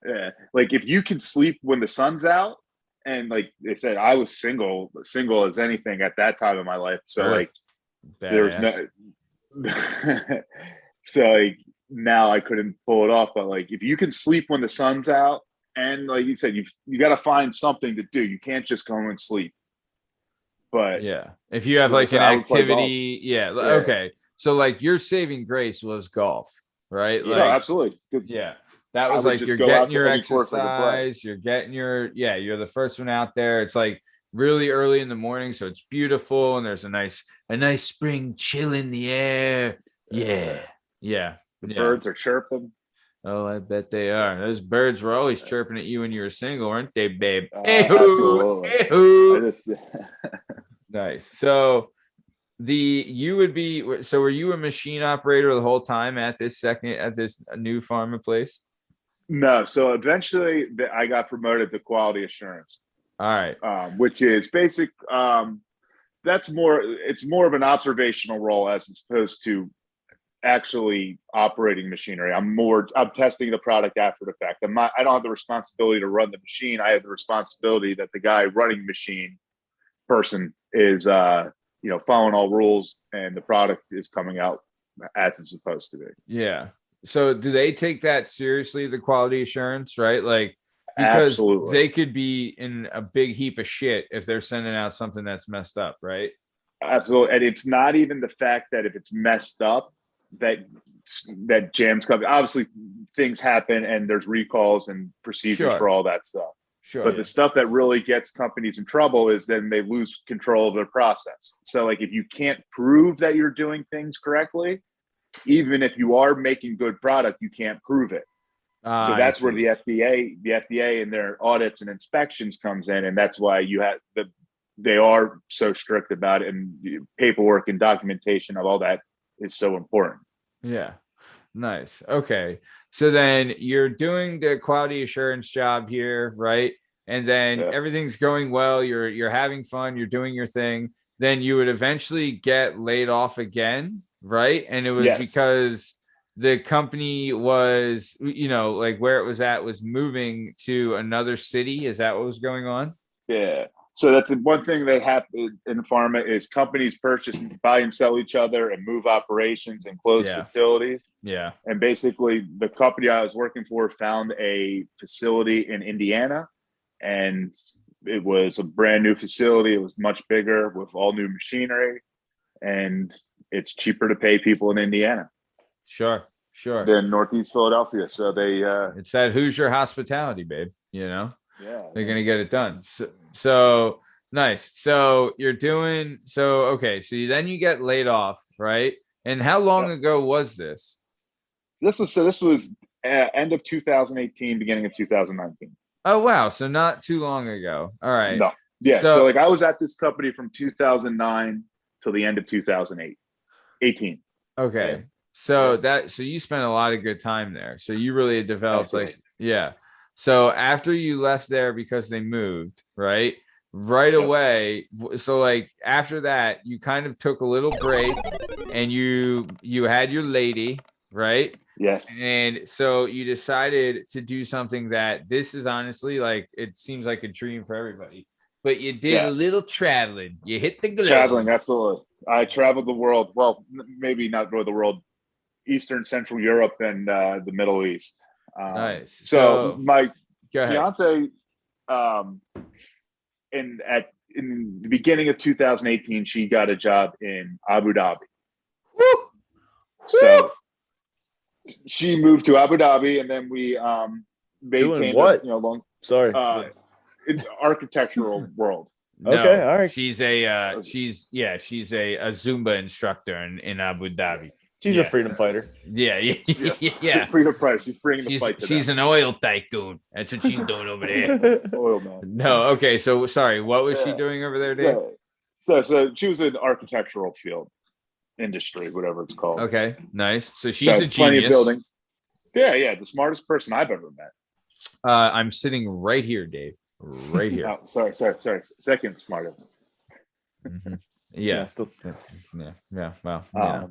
Yeah. Like if you can sleep when the sun's out. And like they said, I was single as anything at that time in my life. So like there was no, so like now I couldn't pull it off. But like if you can sleep when the sun's out, and like you said, you got to find something to do. You can't just go and sleep. But if you have like an activity, okay. So like your saving grace was golf, right? Like, absolutely. That was like you're getting your exercise, you're getting you're the first one out there. It's like really early in the morning, so it's beautiful and there's a nice spring chill in the air. The birds are chirping. Oh, I bet they are. Those birds were always chirping at you when you were single, weren't they, babe? Absolutely. Nice. So were you a machine operator the whole time at this new pharma place? No, so eventually I got promoted to quality assurance. All right, which is basic. It's more of an observational role as opposed to actually operating machinery. I'm testing the product after the fact. I don't have the responsibility to run the machine. I have the responsibility that the guy running the machine person is following all rules and the product is coming out as it's supposed to be. Yeah. So do they take that seriously, the quality assurance, right? Like, because Absolutely. They could be in a big heap of shit if they're sending out something that's messed up, right? Absolutely. And it's not even the fact that if it's messed up, that that jams company. Obviously, things happen and there's recalls and procedures for all that stuff. Sure. But the stuff that really gets companies in trouble is then they lose control of their process. So like if you can't prove that you're doing things correctly, even if you are making good product, you can't prove it. So that's where the FDA and their audits and inspections comes in. And that's why they are so strict about it, and paperwork and documentation of all that is so important. Yeah. Nice. Okay. So then you're doing the quality assurance job here, right? And then everything's going well. You're having fun. You're doing your thing. Then you would eventually get laid off again, right? And it was because the company was, like where it was at was moving to another city. Is that what was going on? Yeah. So that's one thing that happened in pharma is companies purchase, buy and sell each other and move operations and close facilities. Yeah. And basically the company I was working for found a facility in Indiana, and it was a brand new facility. It was much bigger with all new machinery, and it's cheaper to pay people in Indiana. Sure. Than Northeast Philadelphia. So they it's that Hoosier hospitality, babe. Yeah. They're gonna get it done. So nice. So you're doing okay. So then you get laid off, right? And how long ago was this? This was end of 2018, beginning of 2019. Oh wow! So not too long ago. All right. No. Yeah. So like I was at this company from 2009 till the end of 2018. Okay. So you spent a lot of good time there. So you really developed So after you left there because they moved, right? Right away. So like after that, you kind of took a little break and you had your lady, right? Yes. And so you decided to do something that this is honestly like, it seems like a dream for everybody, but you did a little traveling. You hit the globe. Traveling. Absolutely. I traveled the world. Well, maybe not go the world, Eastern Central Europe and the Middle East. Nice. So my fiance, in the beginning of 2018, she got a job in Abu Dhabi. Woo! So she moved to Abu Dhabi, and then we doing what? Sorry, in architectural world. No, okay, all right. She's a Zumba instructor in Abu Dhabi. She's a freedom fighter. Yeah. Freedom fighter. She's bringing the fight to She's them. an oil tycoon. That's what she's doing over there. Oil man. No, okay. So sorry, what was she doing over there, Dave? Yeah. So she was in the architectural field, industry, whatever it's called. Okay, nice. So she's a genius. Plenty of buildings. Yeah, the smartest person I've ever met. I'm sitting right here, Dave. Right here. Oh, sorry. Second smartest. Mm-hmm. Yeah. Well, right.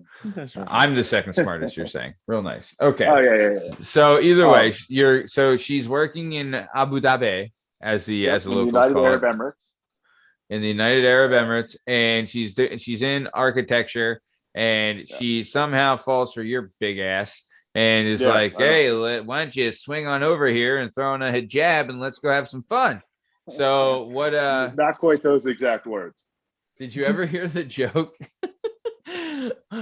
I'm the second smartest. You're saying, real nice. Okay. Oh yeah. So either way, she's working in Abu Dhabi as the locals United call Arab it. Emirates. In the United Arab Emirates, and she's in architecture, and she somehow falls for your big ass and is like, hey, why don't you swing on over here and throw on a hijab and let's go have some fun. So what? Not quite those exact words. Did you ever hear the joke?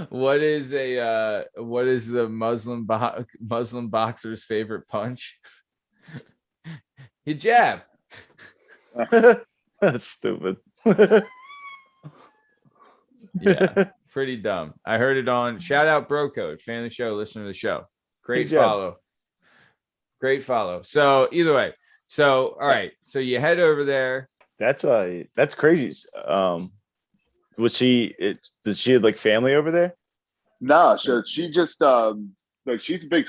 What is the Muslim boxer's favorite punch? Hijab. That's stupid. Yeah, pretty dumb. I heard it on shout out Bro Code, fan of the show, listener to the show. Great follow. So either way, all right. So you head over there. That's crazy. Did she have like family over there? No, she just like she's a big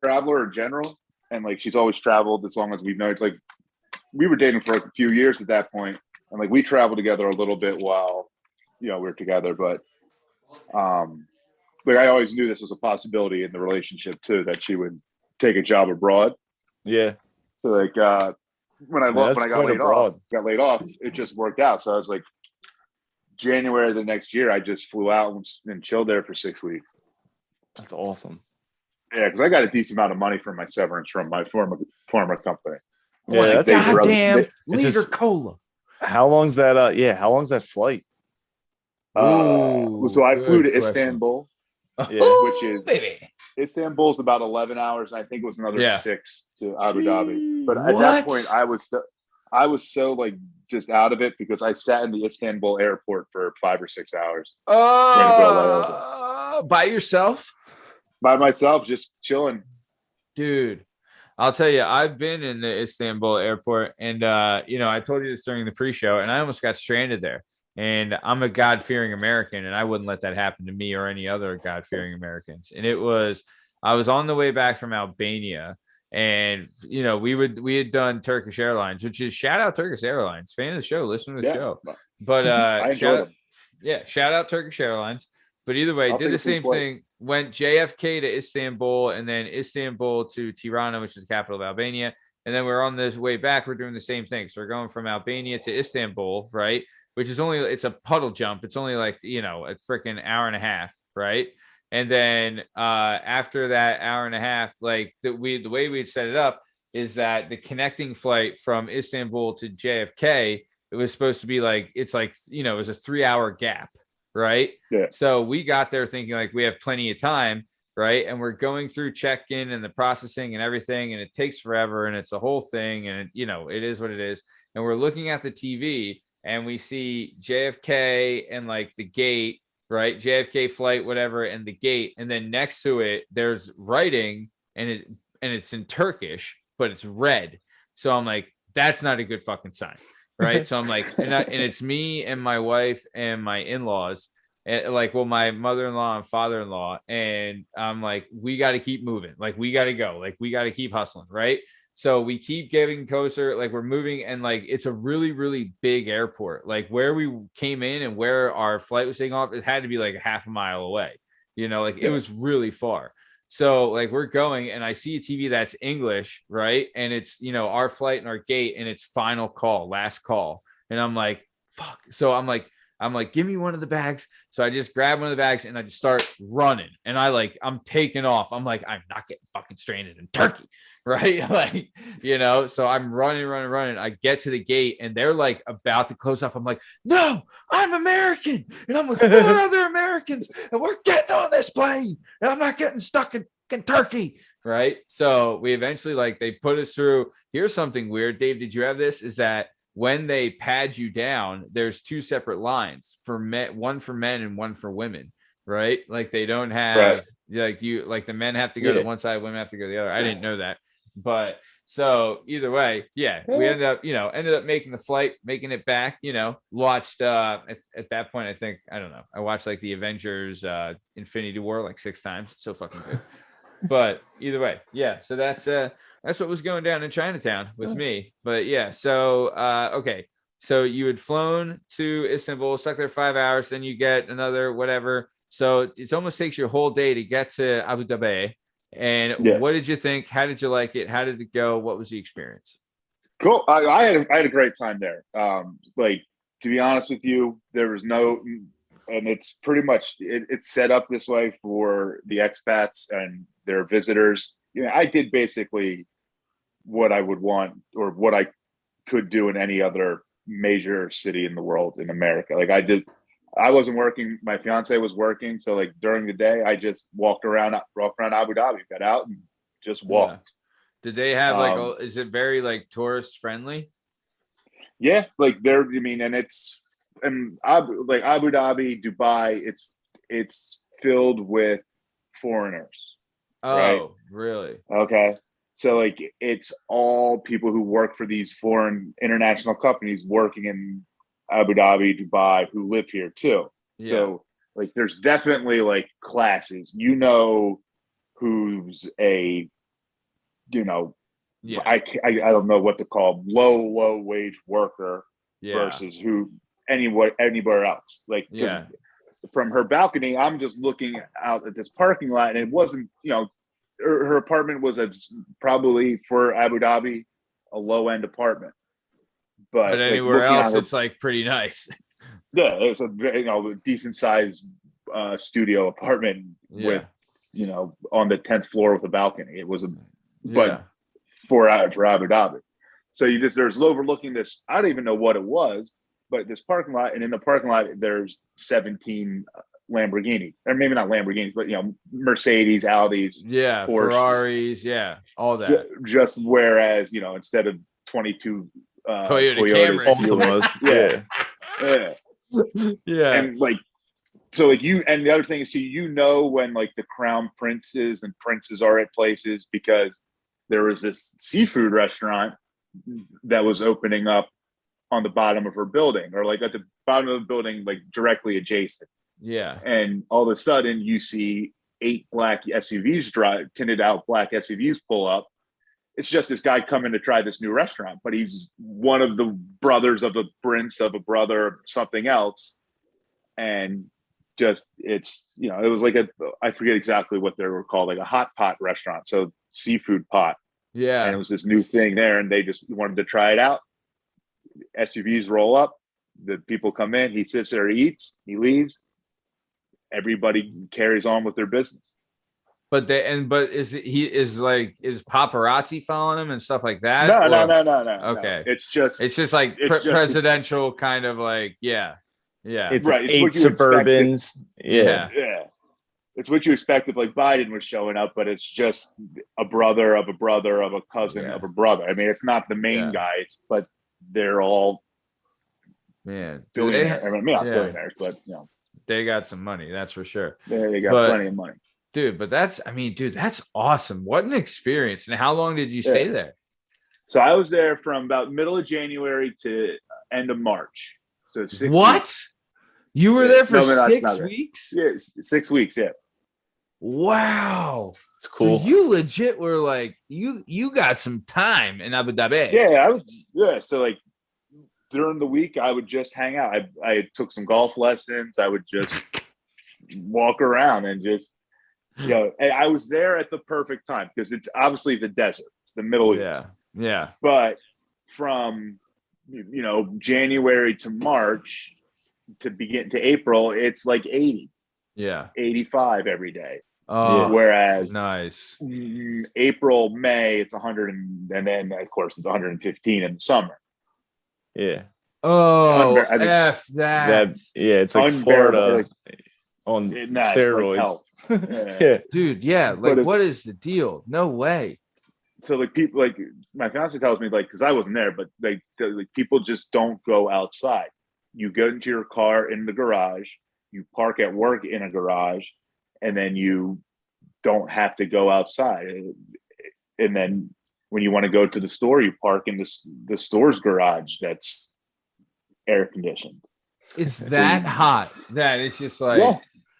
traveler in general, and like she's always traveled as long as we've known. Like we were dating for a few years at that point, and like we traveled together a little bit while we were together. But like I always knew this was a possibility in the relationship too, that she would take a job abroad. Yeah. So like when I got laid off, it just worked out. So I was like, January of the next year, I just flew out and chilled there for 6 weeks. That's awesome. Yeah, because I got a decent amount of money from my severance from my former company. Yeah, that's goddamn liter cola. How long's that? How long's that flight? So I flew to Istanbul, which is Istanbul's about 11 hours. And I think it was another 6 to Abu Dhabi. But at What? that point, I was so like just out of it because I sat in the Istanbul airport for 5 or 6 hours. By yourself? By myself, just chilling. Dude, I'll tell you, I've been in the Istanbul airport, and I told you this during the pre-show, and I almost got stranded there. And I'm a God-fearing American, and I wouldn't let that happen to me or any other God-fearing Americans. And I was on the way back from Albania, and we had done Turkish Airlines, which is shout out Turkish Airlines, fan of the show, listen to the show. But shout out Turkish Airlines. But either way, did the same thing. Went JFK to Istanbul, and then Istanbul to Tirana, which is the capital of Albania. And then we're on this way back. We're doing the same thing. So we're going from Albania to Istanbul, right? Which is it's a puddle jump. It's only like, a freaking hour and a half, right? And then after that hour and a half, like the way we'd set it up is that the connecting flight from Istanbul to JFK, it was supposed to be like, it was a 3-hour gap. Right. Yeah. So we got there thinking like we have plenty of time. Right. And we're going through check-in and the processing and everything. And it takes forever. And it's a whole thing. And, it is what it is. And we're looking at the TV and we see JFK and like the gate, right? JFK flight, whatever, and the gate. And then next to it, there's writing and it's in Turkish, but it's red. So I'm like, that's not a good fucking sign. Right. So I'm like, and it's me and my wife and my in-laws, and my mother-in-law and father-in-law. And I'm like, we got to keep moving. Like, we got to go. Like, we got to keep hustling. Right. So we keep getting closer. Like, we're moving. And like, it's a really, really big airport. Like, where we came in and where our flight was taking off, it had to be like a half a mile away. It was really far. So like we're going and I see a TV that's English, right? And it's, our flight and our gate and it's final call, last call. And I'm like, fuck. So I'm like, give me one of the bags. So I just grab one of the bags and I just start running. And I'm taking off. I'm like, I'm not getting fucking stranded in Turkey. Right. So I'm running. I get to the gate and they're like about to close up. I'm like, no, I'm American. And I'm with 4 other Americans and we're getting on this plane and I'm not getting stuck in Turkey. Right. So we eventually they put us through. Here's something weird. Dave, did you have this? Is that when they pad you down, there's 2 separate lines for men, one for men and one for women. Right. Like they don't have the men have to go to one side, women have to go to the other. I didn't know that. But so either way, we ended up making the flight, making it back, watched at that point, I think, I don't know. I watched like the Avengers Infinity War like 6 times. So fucking good. But either way, so that's what was going down in Chinatown with me. But so okay. So you had flown to Istanbul, stuck there 5 hours, then you get another whatever. So it almost takes you a whole day to get to Abu Dhabi. And what did you think? How did you like it? How did it go? What was the experience? Cool. I had a great time there. To be honest with you, there was and it's pretty much it's set up this way for the expats and their visitors. I did basically what I would want or what I could do in any other major city in the world in America. I wasn't working. My fiance was working. So during the day, I just walked around Abu Dhabi, got out and just walked. Did they have is it very tourist friendly? Yeah. And Abu Dhabi, Dubai, it's filled with foreigners. Oh, right? Really? Okay. So it's all people who work for these foreign international companies working in Abu Dhabi, Dubai, who live here too. Yeah. So there's definitely classes, who's a, I don't know what to call low wage worker versus who anywhere else. From her balcony, I'm just looking out at this parking lot and it wasn't, her apartment was probably for Abu Dhabi, a low end apartment. But anywhere else, it's pretty nice. Yeah, it's a decent sized studio apartment with on the 10th floor with a balcony. It was but for Abu Dhabi. So there's overlooking this. I don't even know what it was, but this parking lot, and in the parking lot there's 17 Lamborghini, or maybe not Lamborghinis, but Mercedes, Audis, yeah, Porsche, Ferraris, yeah, all that. Just whereas instead of 22 Toyota Camrys, yeah, and and the other thing is, when like the crown princes and princes are at places, because there was this seafood restaurant that was opening up on the bottom of her building, or like at the bottom of the building, like directly adjacent. yeah, And all of a sudden you see 8 black SUVs tinted out black SUVs pull up. It's just this guy coming to try this new restaurant, but he's one of the brothers of a prince of a brother of something else. And just, it was like I forget exactly what they were called, like a hot pot restaurant. So seafood pot. yeah. And it was this new thing there, and they just wanted to try it out. SUVs roll up, the people come in, he sits there, he eats, he leaves. Everybody carries on with their business. But is paparazzi following him and stuff like that? No. Okay. It's just like presidential kind of like, yeah. It's right. It's 8 Suburbans. Yeah. It's what you expect if like Biden was showing up, but it's just a brother of a brother of a cousin of a brother. I mean, it's not the main guy, but they're all billionaires. Not billionaires, but they got some money, that's for sure. They got plenty of money. Dude, but that's awesome. What an experience. And how long did you stay there? So I was there from about middle of January to end of March. So 6 What? Weeks. You were there for 6 weeks? Yeah, 6 weeks, yeah. Wow. It's cool. So you legit were like, you got some time in Abu Dhabi. Yeah, so like during the week I would just hang out. I took some golf lessons. I would just walk around and just and I was there at the perfect time, because it's obviously the desert. It's the Middle East. Yeah. But from January to March to begin to April, it's like 80. Yeah. 85 every day. Oh, whereas nice. April, May, it's 100, and then of course it's 115 in the summer. Yeah. Oh, F that. It's like Florida on steroids. Like Dude, like what is the deal? No way. So like people, like my fiance tells me, like, because I wasn't there, but like people just don't go outside. You go into your car in the garage, you park at work in a garage, and then you don't have to go outside. And then when you want to go to the store, you park in the store's garage that's air conditioned. It's that hot that it's just like,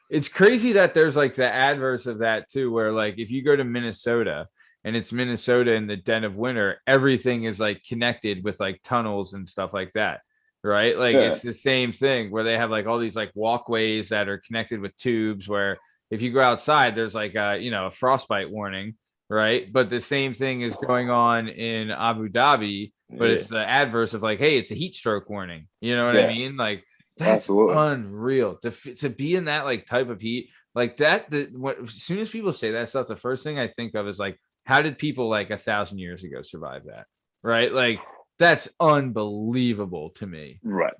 it's crazy that there's like the adverse of that too, where like if you go to Minnesota and it's Minnesota in the dead of winter, everything is like connected with like tunnels and stuff like that. Right. Like it's the same thing where they have like all these like walkways that are connected with tubes, where if you go outside, there's like a frostbite warning. Right. But the same thing is going on in Abu Dhabi, but it's the adverse of like, hey, it's a heat stroke warning. You know what I mean? Like that's unreal to be in that like type of heat like that. As soon as people say that stuff, the first thing I think of is like, how did people like 1,000 years ago survive that? Right. Like that's unbelievable to me. Right.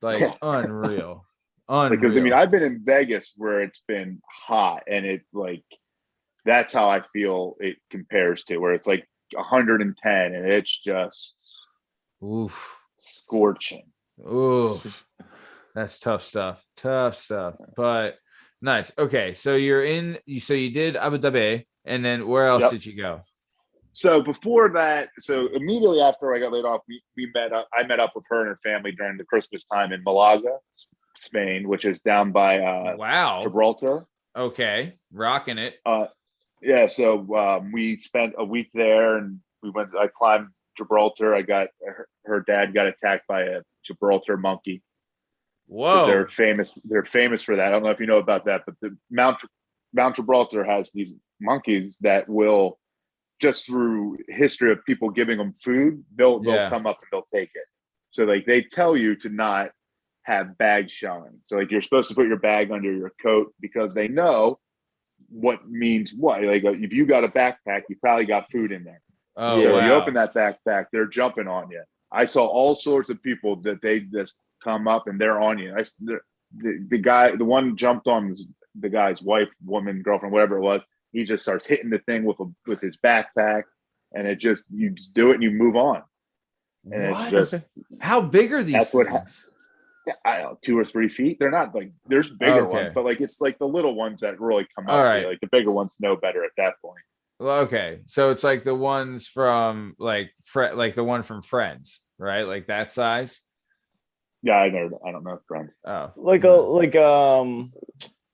Like unreal. Because I mean, I've been in Vegas where it's been hot, and it like, that's how I feel it compares to, where it's like 110 and it's just scorching. Ooh, that's tough stuff. But nice. Okay, so you did Abu Dhabi, and then where else did you go? So before that, so immediately after I got laid off, we met up. I met up with her and her family during the Christmas time in Malaga, Spain, which is down by Gibraltar. Okay, rocking it. So we spent a week there, and I climbed Gibraltar. I got her dad got attacked by a Gibraltar monkey. Whoa! They're famous for that. I don't know if you know about that, but the Mount Gibraltar has these monkeys that will, just through history of people giving them food, they'll come up and they'll take it. So like they tell you to not have bags showing. So like you're supposed to put your bag under your coat, because they know what means what. Like if you got a backpack, you probably got food in there. Oh, so you open that backpack, they're jumping on you. I saw all sorts of people that they just come up and they're on you. the one jumped on the guy's wife, woman, girlfriend, whatever it was. He just starts hitting the thing with his backpack, and you just do it and you move on. And what? it's just, how big are these that's things? I don't know, 2 or 3 feet. They're not like, there's bigger ones, but like it's like the little ones that really come out. Right. Like the bigger ones know better at that point. Well, okay, so it's like the ones from like the one from Friends, right? Like that size. Yeah, I don't know Friends. Oh, like a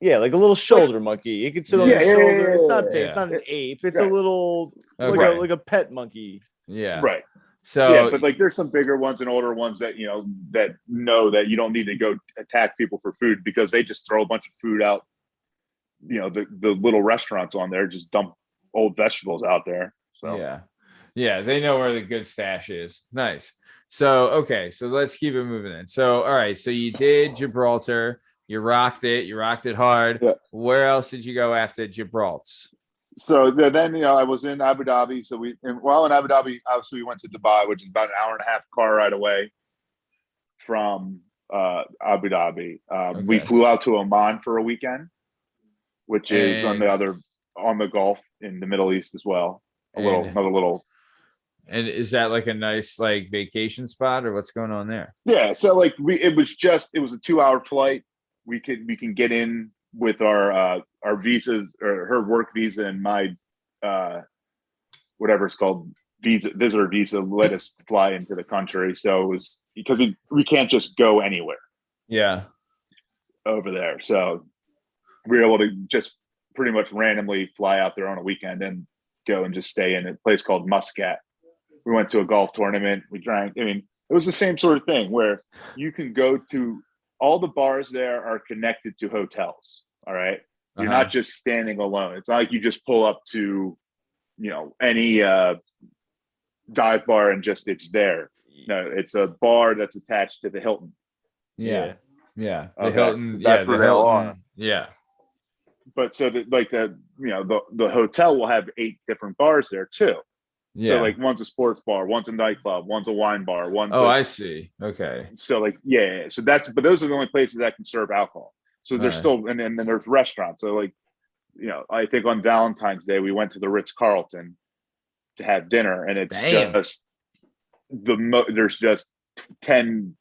little shoulder monkey. It can sit on your shoulder. It's not big. It's not an ape. It's a little like a pet monkey. Yeah. Right. So yeah, but like there's some bigger ones and older ones that that know that you don't need to go attack people for food because they just throw a bunch of food out. The little restaurants on there just dump old vegetables out there. So yeah, they know where the good stash is. Nice. So okay, so let's keep it moving then. So all right, so you did Gibraltar, you rocked it hard. Yeah. Where else did you go after Gibraltar? So then, I was in Abu Dhabi. So while in Abu Dhabi, obviously we went to Dubai, which is about an hour and a half car ride away from Abu Dhabi. We flew out to Oman for a weekend, which is on the Gulf in the Middle East as well. Another little. And is that like a nice like vacation spot or what's going on there? Yeah. So like it was a 2-hour flight. We can get in with our visas, or her work visa and my whatever it's called, visitor visa, let us fly into the country. So it was because we can't just go anywhere. Yeah. Over there. So we were able to just pretty much randomly fly out there on a weekend and go and just stay in a place called Muscat. We went to a golf tournament. We drank. I mean, it was the same sort of thing where you can go to all the bars there are connected to hotels. All right. You're not just standing alone. It's not like you just pull up to, any dive bar and just it's there. No, it's a bar that's attached to the Hilton. Yeah. The Hilton. So that's where they all are. Yeah. But so the hotel will have 8 different bars there too. Yeah. So like one's a sports bar, one's a nightclub, one's a wine bar, I see. Okay. So like so but those are the only places that can serve alcohol. So there's still and then there's restaurants. So like I think on Valentine's Day we went to the Ritz-Carlton to have dinner, and it's just there's just 10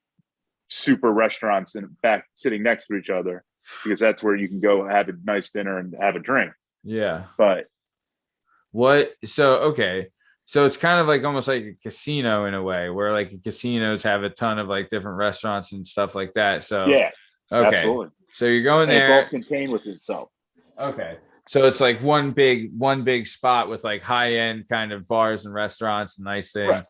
super restaurants in back sitting next to each other because that's where you can go have a nice dinner and have a drink. Yeah. But so it's kind of like almost like a casino in a way where like casinos have a ton of like different restaurants and stuff like that. So yeah, okay. Absolutely. So you're going there. It's all contained with itself. Okay. So it's like one big spot with like high end kind of bars and restaurants and nice things. Right.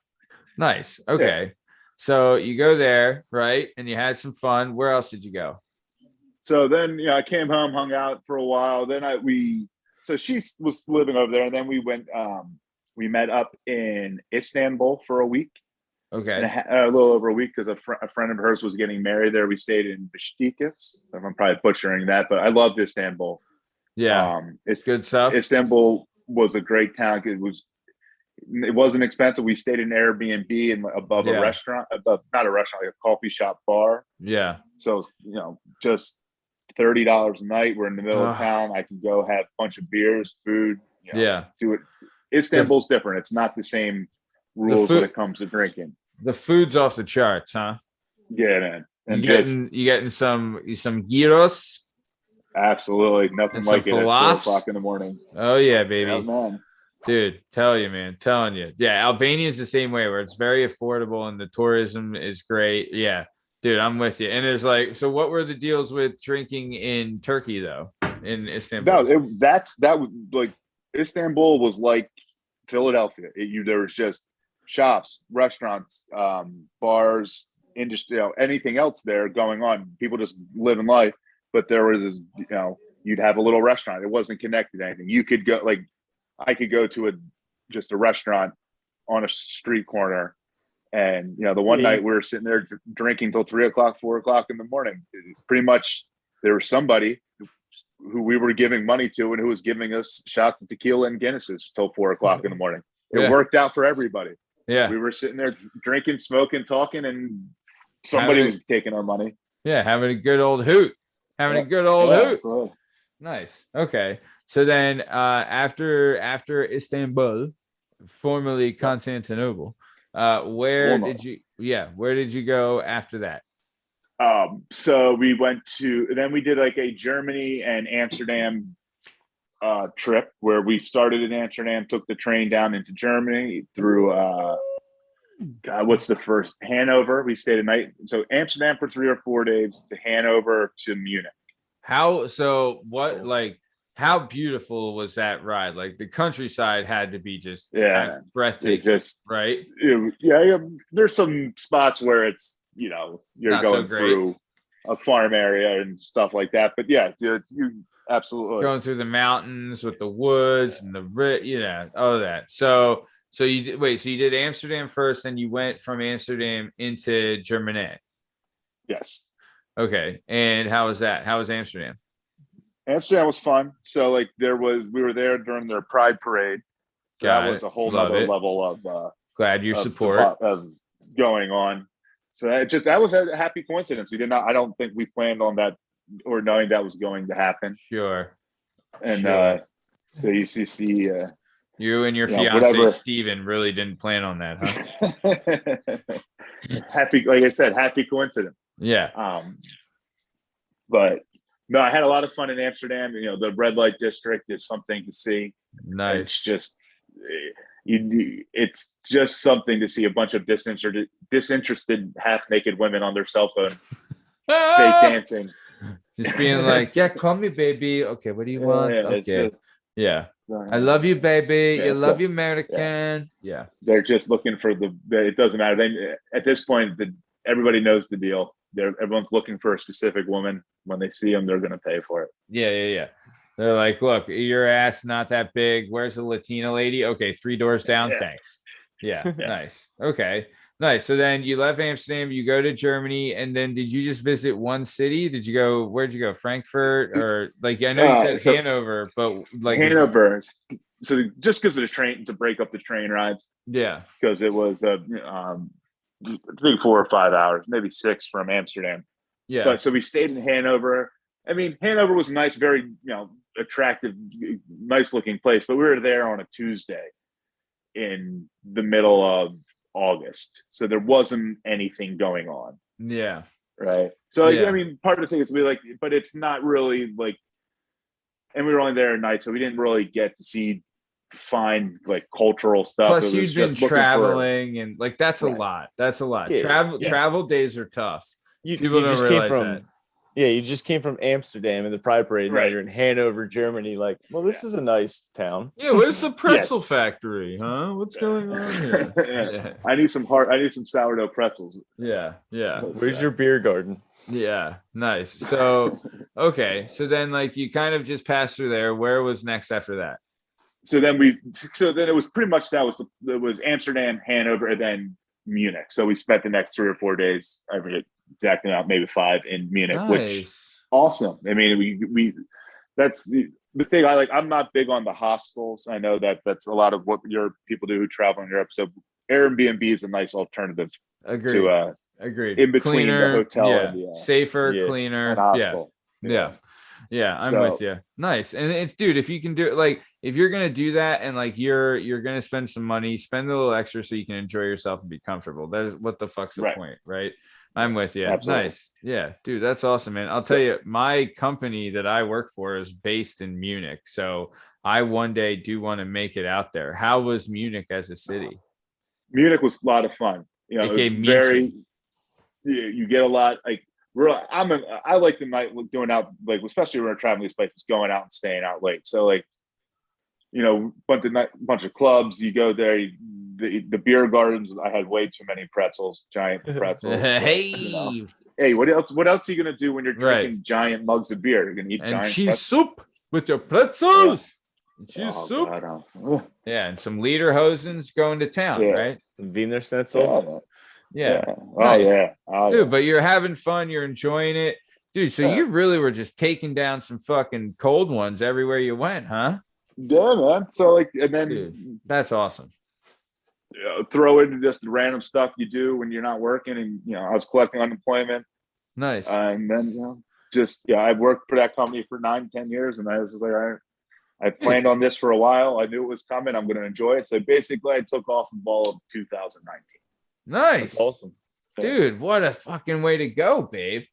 Nice. Okay. Yeah. So you go there, right? And you had some fun. Where else did you go? So then, I came home, hung out for a while. Then so she was living over there, and then we went. We met up in Istanbul for a week. Okay. A little over a week because a friend of hers was getting married there. We stayed in Beşiktaş. I'm probably butchering that, but I loved Istanbul. Yeah. It's good stuff. Istanbul was a great town. It wasn't expensive. We stayed in an Airbnb and above a restaurant, not a restaurant, like a coffee shop bar. Yeah. So, just $30 a night. We're in the middle of town. I can go have a bunch of beers, food, do it. Istanbul's different. It's not the same rules when it comes to drinking. The food's off the charts, huh? Yeah, man. And you getting some gyros? Absolutely. Nothing like it at 4:00 in the morning. Oh yeah, baby. Yeah, man. Dude, telling you. Yeah, Albania is the same way where it's very affordable and the tourism is great. Yeah. Dude, I'm with you. And there's like, so what were the deals with drinking in Turkey though? In Istanbul? No, Istanbul was like Philadelphia. There was just shops, restaurants, bars, industry, anything else there going on. People just living life. But there was, you'd have a little restaurant. It wasn't connected to anything. You could go, I could go to just a restaurant on a street corner. And, the one night we were sitting there drinking till 3:00, 4:00 in the morning. Pretty much there was somebody who we were giving money to and who was giving us shots of tequila and Guinnesses till 4:00 in the morning. It worked out for everybody. Yeah. We were sitting there drinking, smoking, talking, and somebody was taking our money. Yeah. Having a good old hoot. having a good old hoot. Absolutely. Nice. Okay. So then after Istanbul, formerly Constantinople, where did you go after that? So we went to, then we did like a Germany and Amsterdam trip where we started in Amsterdam, took the train down into Germany through what's the first, Hanover. We stayed a night. So Amsterdam for 3 or 4 days, to Hanover, to Munich. How beautiful was that ride? Like the countryside had to be just breathtaking, right? There's some spots where it's, you're not going so through a farm area and stuff like that, but you absolutely going through the mountains with the woods and all of that. So you did Amsterdam first, and you went from Amsterdam into Germany. Yes. Okay. And how was that? How was Amsterdam? Amsterdam was fun. So like we were there during their Pride Parade. So that was a whole other level of glad your support of going on. So that was a happy coincidence. I don't think we planned on that or knowing that was going to happen. Sure. And so you see you and your fiance Steven really didn't plan on that, huh? Like I said, happy coincidence. Yeah. But no, I had a lot of fun in Amsterdam. The red light district is something to see. Nice. It's just something to see a bunch of disinterested half-naked women on their cell phone fake dancing. Just being like, yeah, call me baby. Okay, what do you want? Okay. I love you, baby. You love you, American. Yeah. They're just looking for it doesn't matter. At this point, everybody knows the deal. Everyone's looking for a specific woman. When they see them, they're going to pay for it. Yeah. They're like, look, your ass not that big. Where's the Latina lady? Okay, 3 doors down. Thanks. Yeah. Nice. Okay. Nice. So then you left Amsterdam, you go to Germany, and then did you just visit one city? Where'd you go? Frankfurt, or I know you said Hanover, but Hanover. So just because of the train, to break up the train rides. Yeah. Because it was I think 4 or 5 hours, maybe 6 from Amsterdam. Yeah. But so we stayed in Hanover. I mean, Hanover was a nice, very attractive, nice looking place. But we were there on a Tuesday in the middle of August, so there wasn't anything going on. Yeah. Right. So I mean, part of the thing is but it's not really like, and we were only there at night, so we didn't really get to find cultural stuff. Plus, you've been traveling, and that's a lot. That's a lot. Yeah. Travel days are tough. People don't realize that. Yeah, you just came from Amsterdam in the Pride Parade. Now you're in Hanover, Germany. This is a nice town. Yeah, where's the pretzel factory, huh? What's going on here? I need some sourdough pretzels. Yeah. Where's your beer garden? Yeah, nice. So, okay. So then, you kind of just passed through there. Where was next after that? So then it was pretty much it was Amsterdam, Hanover, and then Munich. So we spent the next 3 or 4 days. I forget exactly, out maybe 5 in Munich, which awesome. I mean, we that's the thing. I'm not big on the hostels. I know that's a lot of what your people do who travel in Europe. So Airbnb is a nice alternative. Agreed. In between the hotel and the safer, cleaner, and hostel. Yeah, I'm with you. Nice. And if you can do it, if you're gonna do that, and you're gonna spend some money, spend a little extra so you can enjoy yourself and be comfortable. That's what the fuck's the point, right? I'm with you. Absolutely. Nice. Yeah, dude, that's awesome, man. I'll tell you, my company that I work for is based in Munich, so I one day do want to make it out there. How was Munich as a city? Munich was a lot of fun. It's very. You get a lot. I like the night doing out, especially when we're traveling these places, going out and staying out late. So bunch of clubs. You go there. The beer gardens. I had way too many pretzels, giant pretzels. Hey, what else? What else are you gonna do when you're drinking giant mugs of beer? You're gonna eat giant cheese soup with your pretzels. Cheese soup. God, yeah, and some lederhosens going to town, right? Wiener Schnitzel. Yeah. Nice. Dude, but you're having fun. You're enjoying it, dude. So you really were just taking down some fucking cold ones everywhere you went, huh? Yeah, man. So and then dude, that's awesome. Throw in just the random stuff you do when you're not working, and I was collecting unemployment. Nice. And then just, I worked for that company for 9-10 years, and I was like, all right, I planned on this for a while. I knew it was coming. I'm going to enjoy it. So basically, I took off in fall of 2019. Nice. That's awesome. Dude, what a fucking way to go, babe.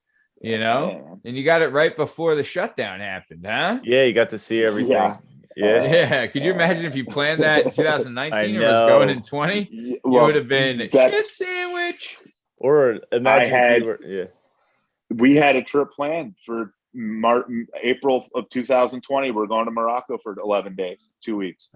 You know? And you got it right before the shutdown happened, huh? Yeah, you got to see everything. Yeah. Could you imagine if you planned that in 2019 and was going in 20? You would have been shit sandwich. Or imagine we had a trip planned for April of 2020. We're going to Morocco for 11 days, 2 weeks.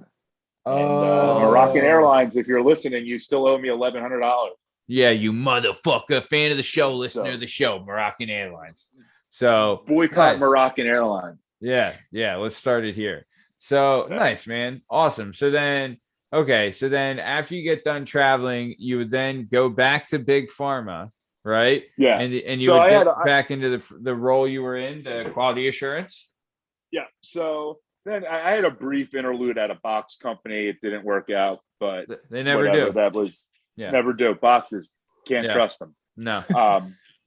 And Moroccan Airlines, if you're listening, you still owe me $1,100. Yeah, you motherfucker. Fan of the show, listener of the show, Moroccan Airlines. So boycott Moroccan Airlines. Yeah. Let's start it here. So nice, man. Awesome. So then after you get done traveling, you would then go back to Big Pharma, right? Yeah. And you would get back into the role you were in, the quality assurance. Yeah. So then I had a brief interlude at a box company. It didn't work out, but they never do. That was never do. Boxes, can't trust them. No.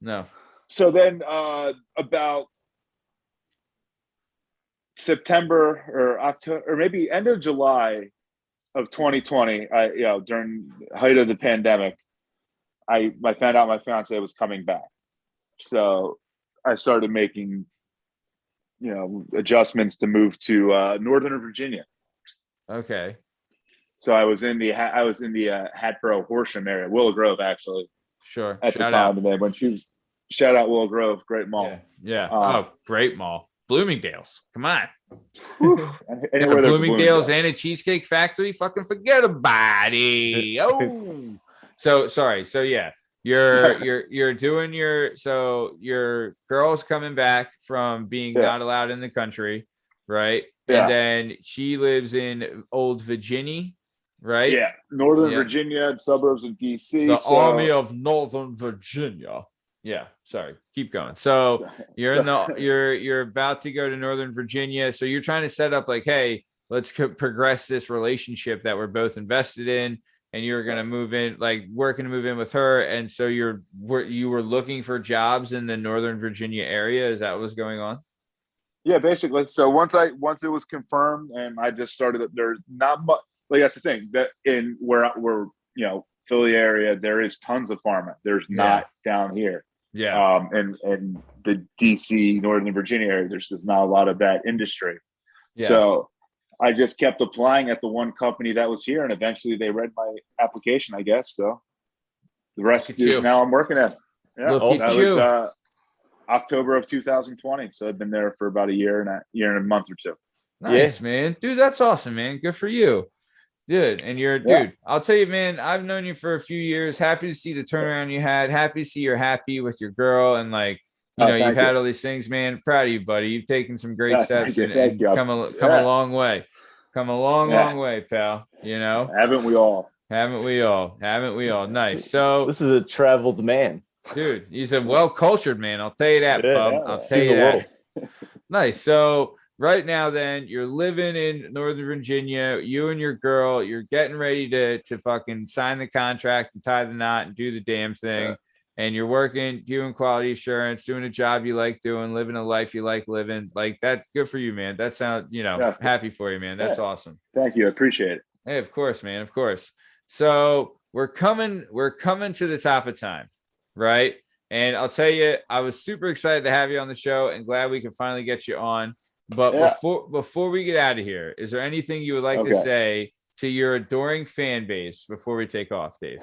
No. So then about September or October or maybe end of July of 2020, during the height of the pandemic, I found out my fiancée was coming back. So I started making, adjustments to move to Northern Virginia. Okay. So I was in the Hatboro Horsham area, Willow Grove, actually. Sure. At the time, and then when she was, shout out Willow Grove, great mall. Yeah. Great mall. Bloomingdale's. Come on. Anywhere there's Bloomingdale's and a Cheesecake Factory. Fucking forget about it. Oh. So sorry. So yeah, you're doing your girl's coming back from being not allowed in the country, right? Yeah. And then she lives in Old Virginia, right? Yeah, Northern Virginia, suburbs of DC. The Army of Northern Virginia. Yeah, sorry. Keep going. So you're you're about to go to Northern Virginia. So you're trying to set up like, hey, let's progress this relationship that we're both invested in. And you're going to move in, like working to move in with her. And so you were looking for jobs in the Northern Virginia area. Is that what was going on? Yeah, basically. So once it was confirmed and I just started, there's not much, like that's the thing that in where we're, Philly area, there is tons of pharma. There's not down here. Yeah. And the DC, Northern Virginia area, there's just not a lot of that industry. Yeah. So I just kept applying at the one company that was here, and eventually they read my application, I guess. So the rest is now I'm working at. Yeah, that was October of 2020. So I've been there for about a year and a month or two. Nice, man. Dude, that's awesome, man. Good for you. Dude, and dude, I'll tell you, man, I've known you for a few years. Happy to see the turnaround you had. Happy to see you're happy with your girl and like, you've had all these things, man. Proud of you, buddy. You've taken some great steps and come a long way. Come a long way, pal. Haven't we all? Nice. So this is a traveled man. Dude, he's a well-cultured man. I'll tell you that, bub. I'll tell you that. Nice. So right now, then, you're living in Northern Virginia. You and your girl, you're getting ready to fucking sign the contract and tie the knot and do the damn thing. Yeah. And you're working, doing quality assurance, doing a job you like doing, living a life you like living. Like, that's good for you, man. That sounds, happy for you, man. That's awesome. Thank you. I appreciate it. Hey, of course, man. Of course. So we're coming to the top of time, right? And I'll tell you, I was super excited to have you on the show and glad we could finally get you on. But before we get out of here, is there anything you would like to say to your adoring fan base before we take off, Dave?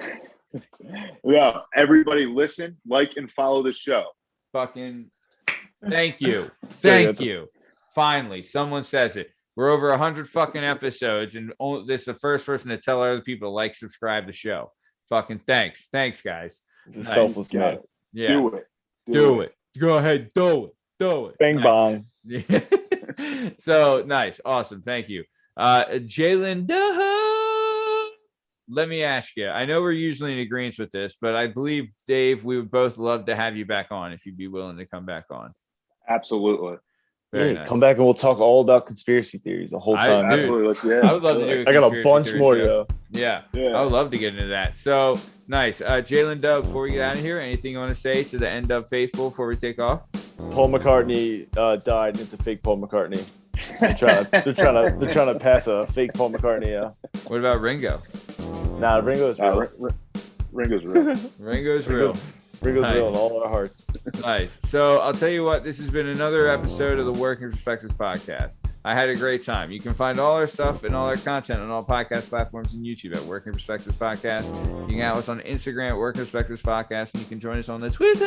Yeah, everybody listen, like, and follow the show. Fucking thank you. Thank you. Finally, someone says it. We're over 100 fucking episodes, and this is the first person to tell other people to like, subscribe the show. Fucking thanks. Thanks, guys. It's a selfless man. Yeah. Do it. Go ahead. Do it. Bang bong. So nice. Awesome. Thank you. Jalen, let me ask you, I know we're usually in agreement with this, but I believe, Dave, we would both love to have you back on if you'd be willing to come back on. Absolutely. Very nice. Come back and we'll talk all about conspiracy theories the whole time. Absolutely. I would love to do I got a bunch more, yo. Yeah, I would love to get into that. So nice. Jalen Dub, before we get out of here, anything you want to say to the End Up faithful before we take off? Paul McCartney died, and it's a fake Paul McCartney. They're trying to pass a fake Paul McCartney. Yeah. What about Ringo? Nah, Ringo's real. Ringo's real. Ringo's real. Ringo's Nice. real in all our hearts. Nice. So I'll tell you what, this has been another episode of the Working Perspectives podcast. I had a great time. You can find all our stuff and all our content on all podcast platforms and YouTube at Working Perspectives Podcast. You can add us on Instagram at Working Perspectives Podcast, and you can join us on the Twitter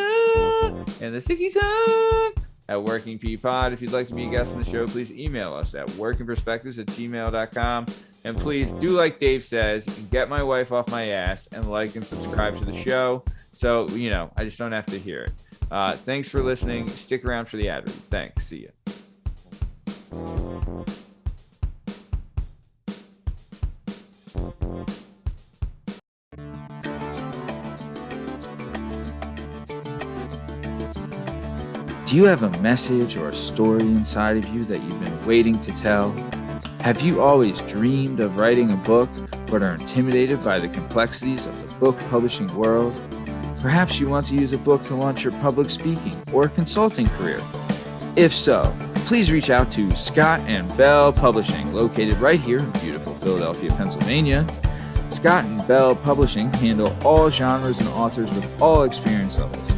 and the TikTok at Working P Pod. If you'd like to be a guest on the show, please email us at workingperspectives@gmail.com. And please do like Dave says, and get my wife off my ass and like and subscribe to the show. So, I just don't have to hear it. Thanks for listening. Stick around for the ad read. Thanks. See ya. Do you have a message or a story inside of you that you've been waiting to tell? Have you always dreamed of writing a book, but are intimidated by the complexities of the book publishing world? Perhaps you want to use a book to launch your public speaking or consulting career. If so, please reach out to Scott and Bell Publishing, located right here in beautiful Philadelphia, Pennsylvania. Scott and Bell Publishing handle all genres and authors with all experience levels.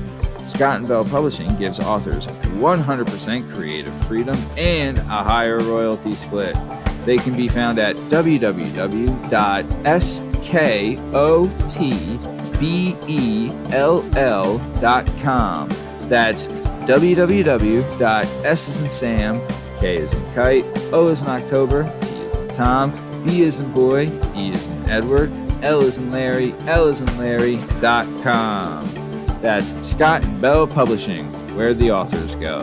Scott & Bell Publishing gives authors 100% creative freedom and a higher royalty split. They can be found at www.skotbell.com. That's www.s as in Sam, K as in Kite, O as in October, T as in Tom, B as in Boy, E as in Edward, L as in Larry, L as in Larry.com. That's Scott and Bell Publishing, where the authors go.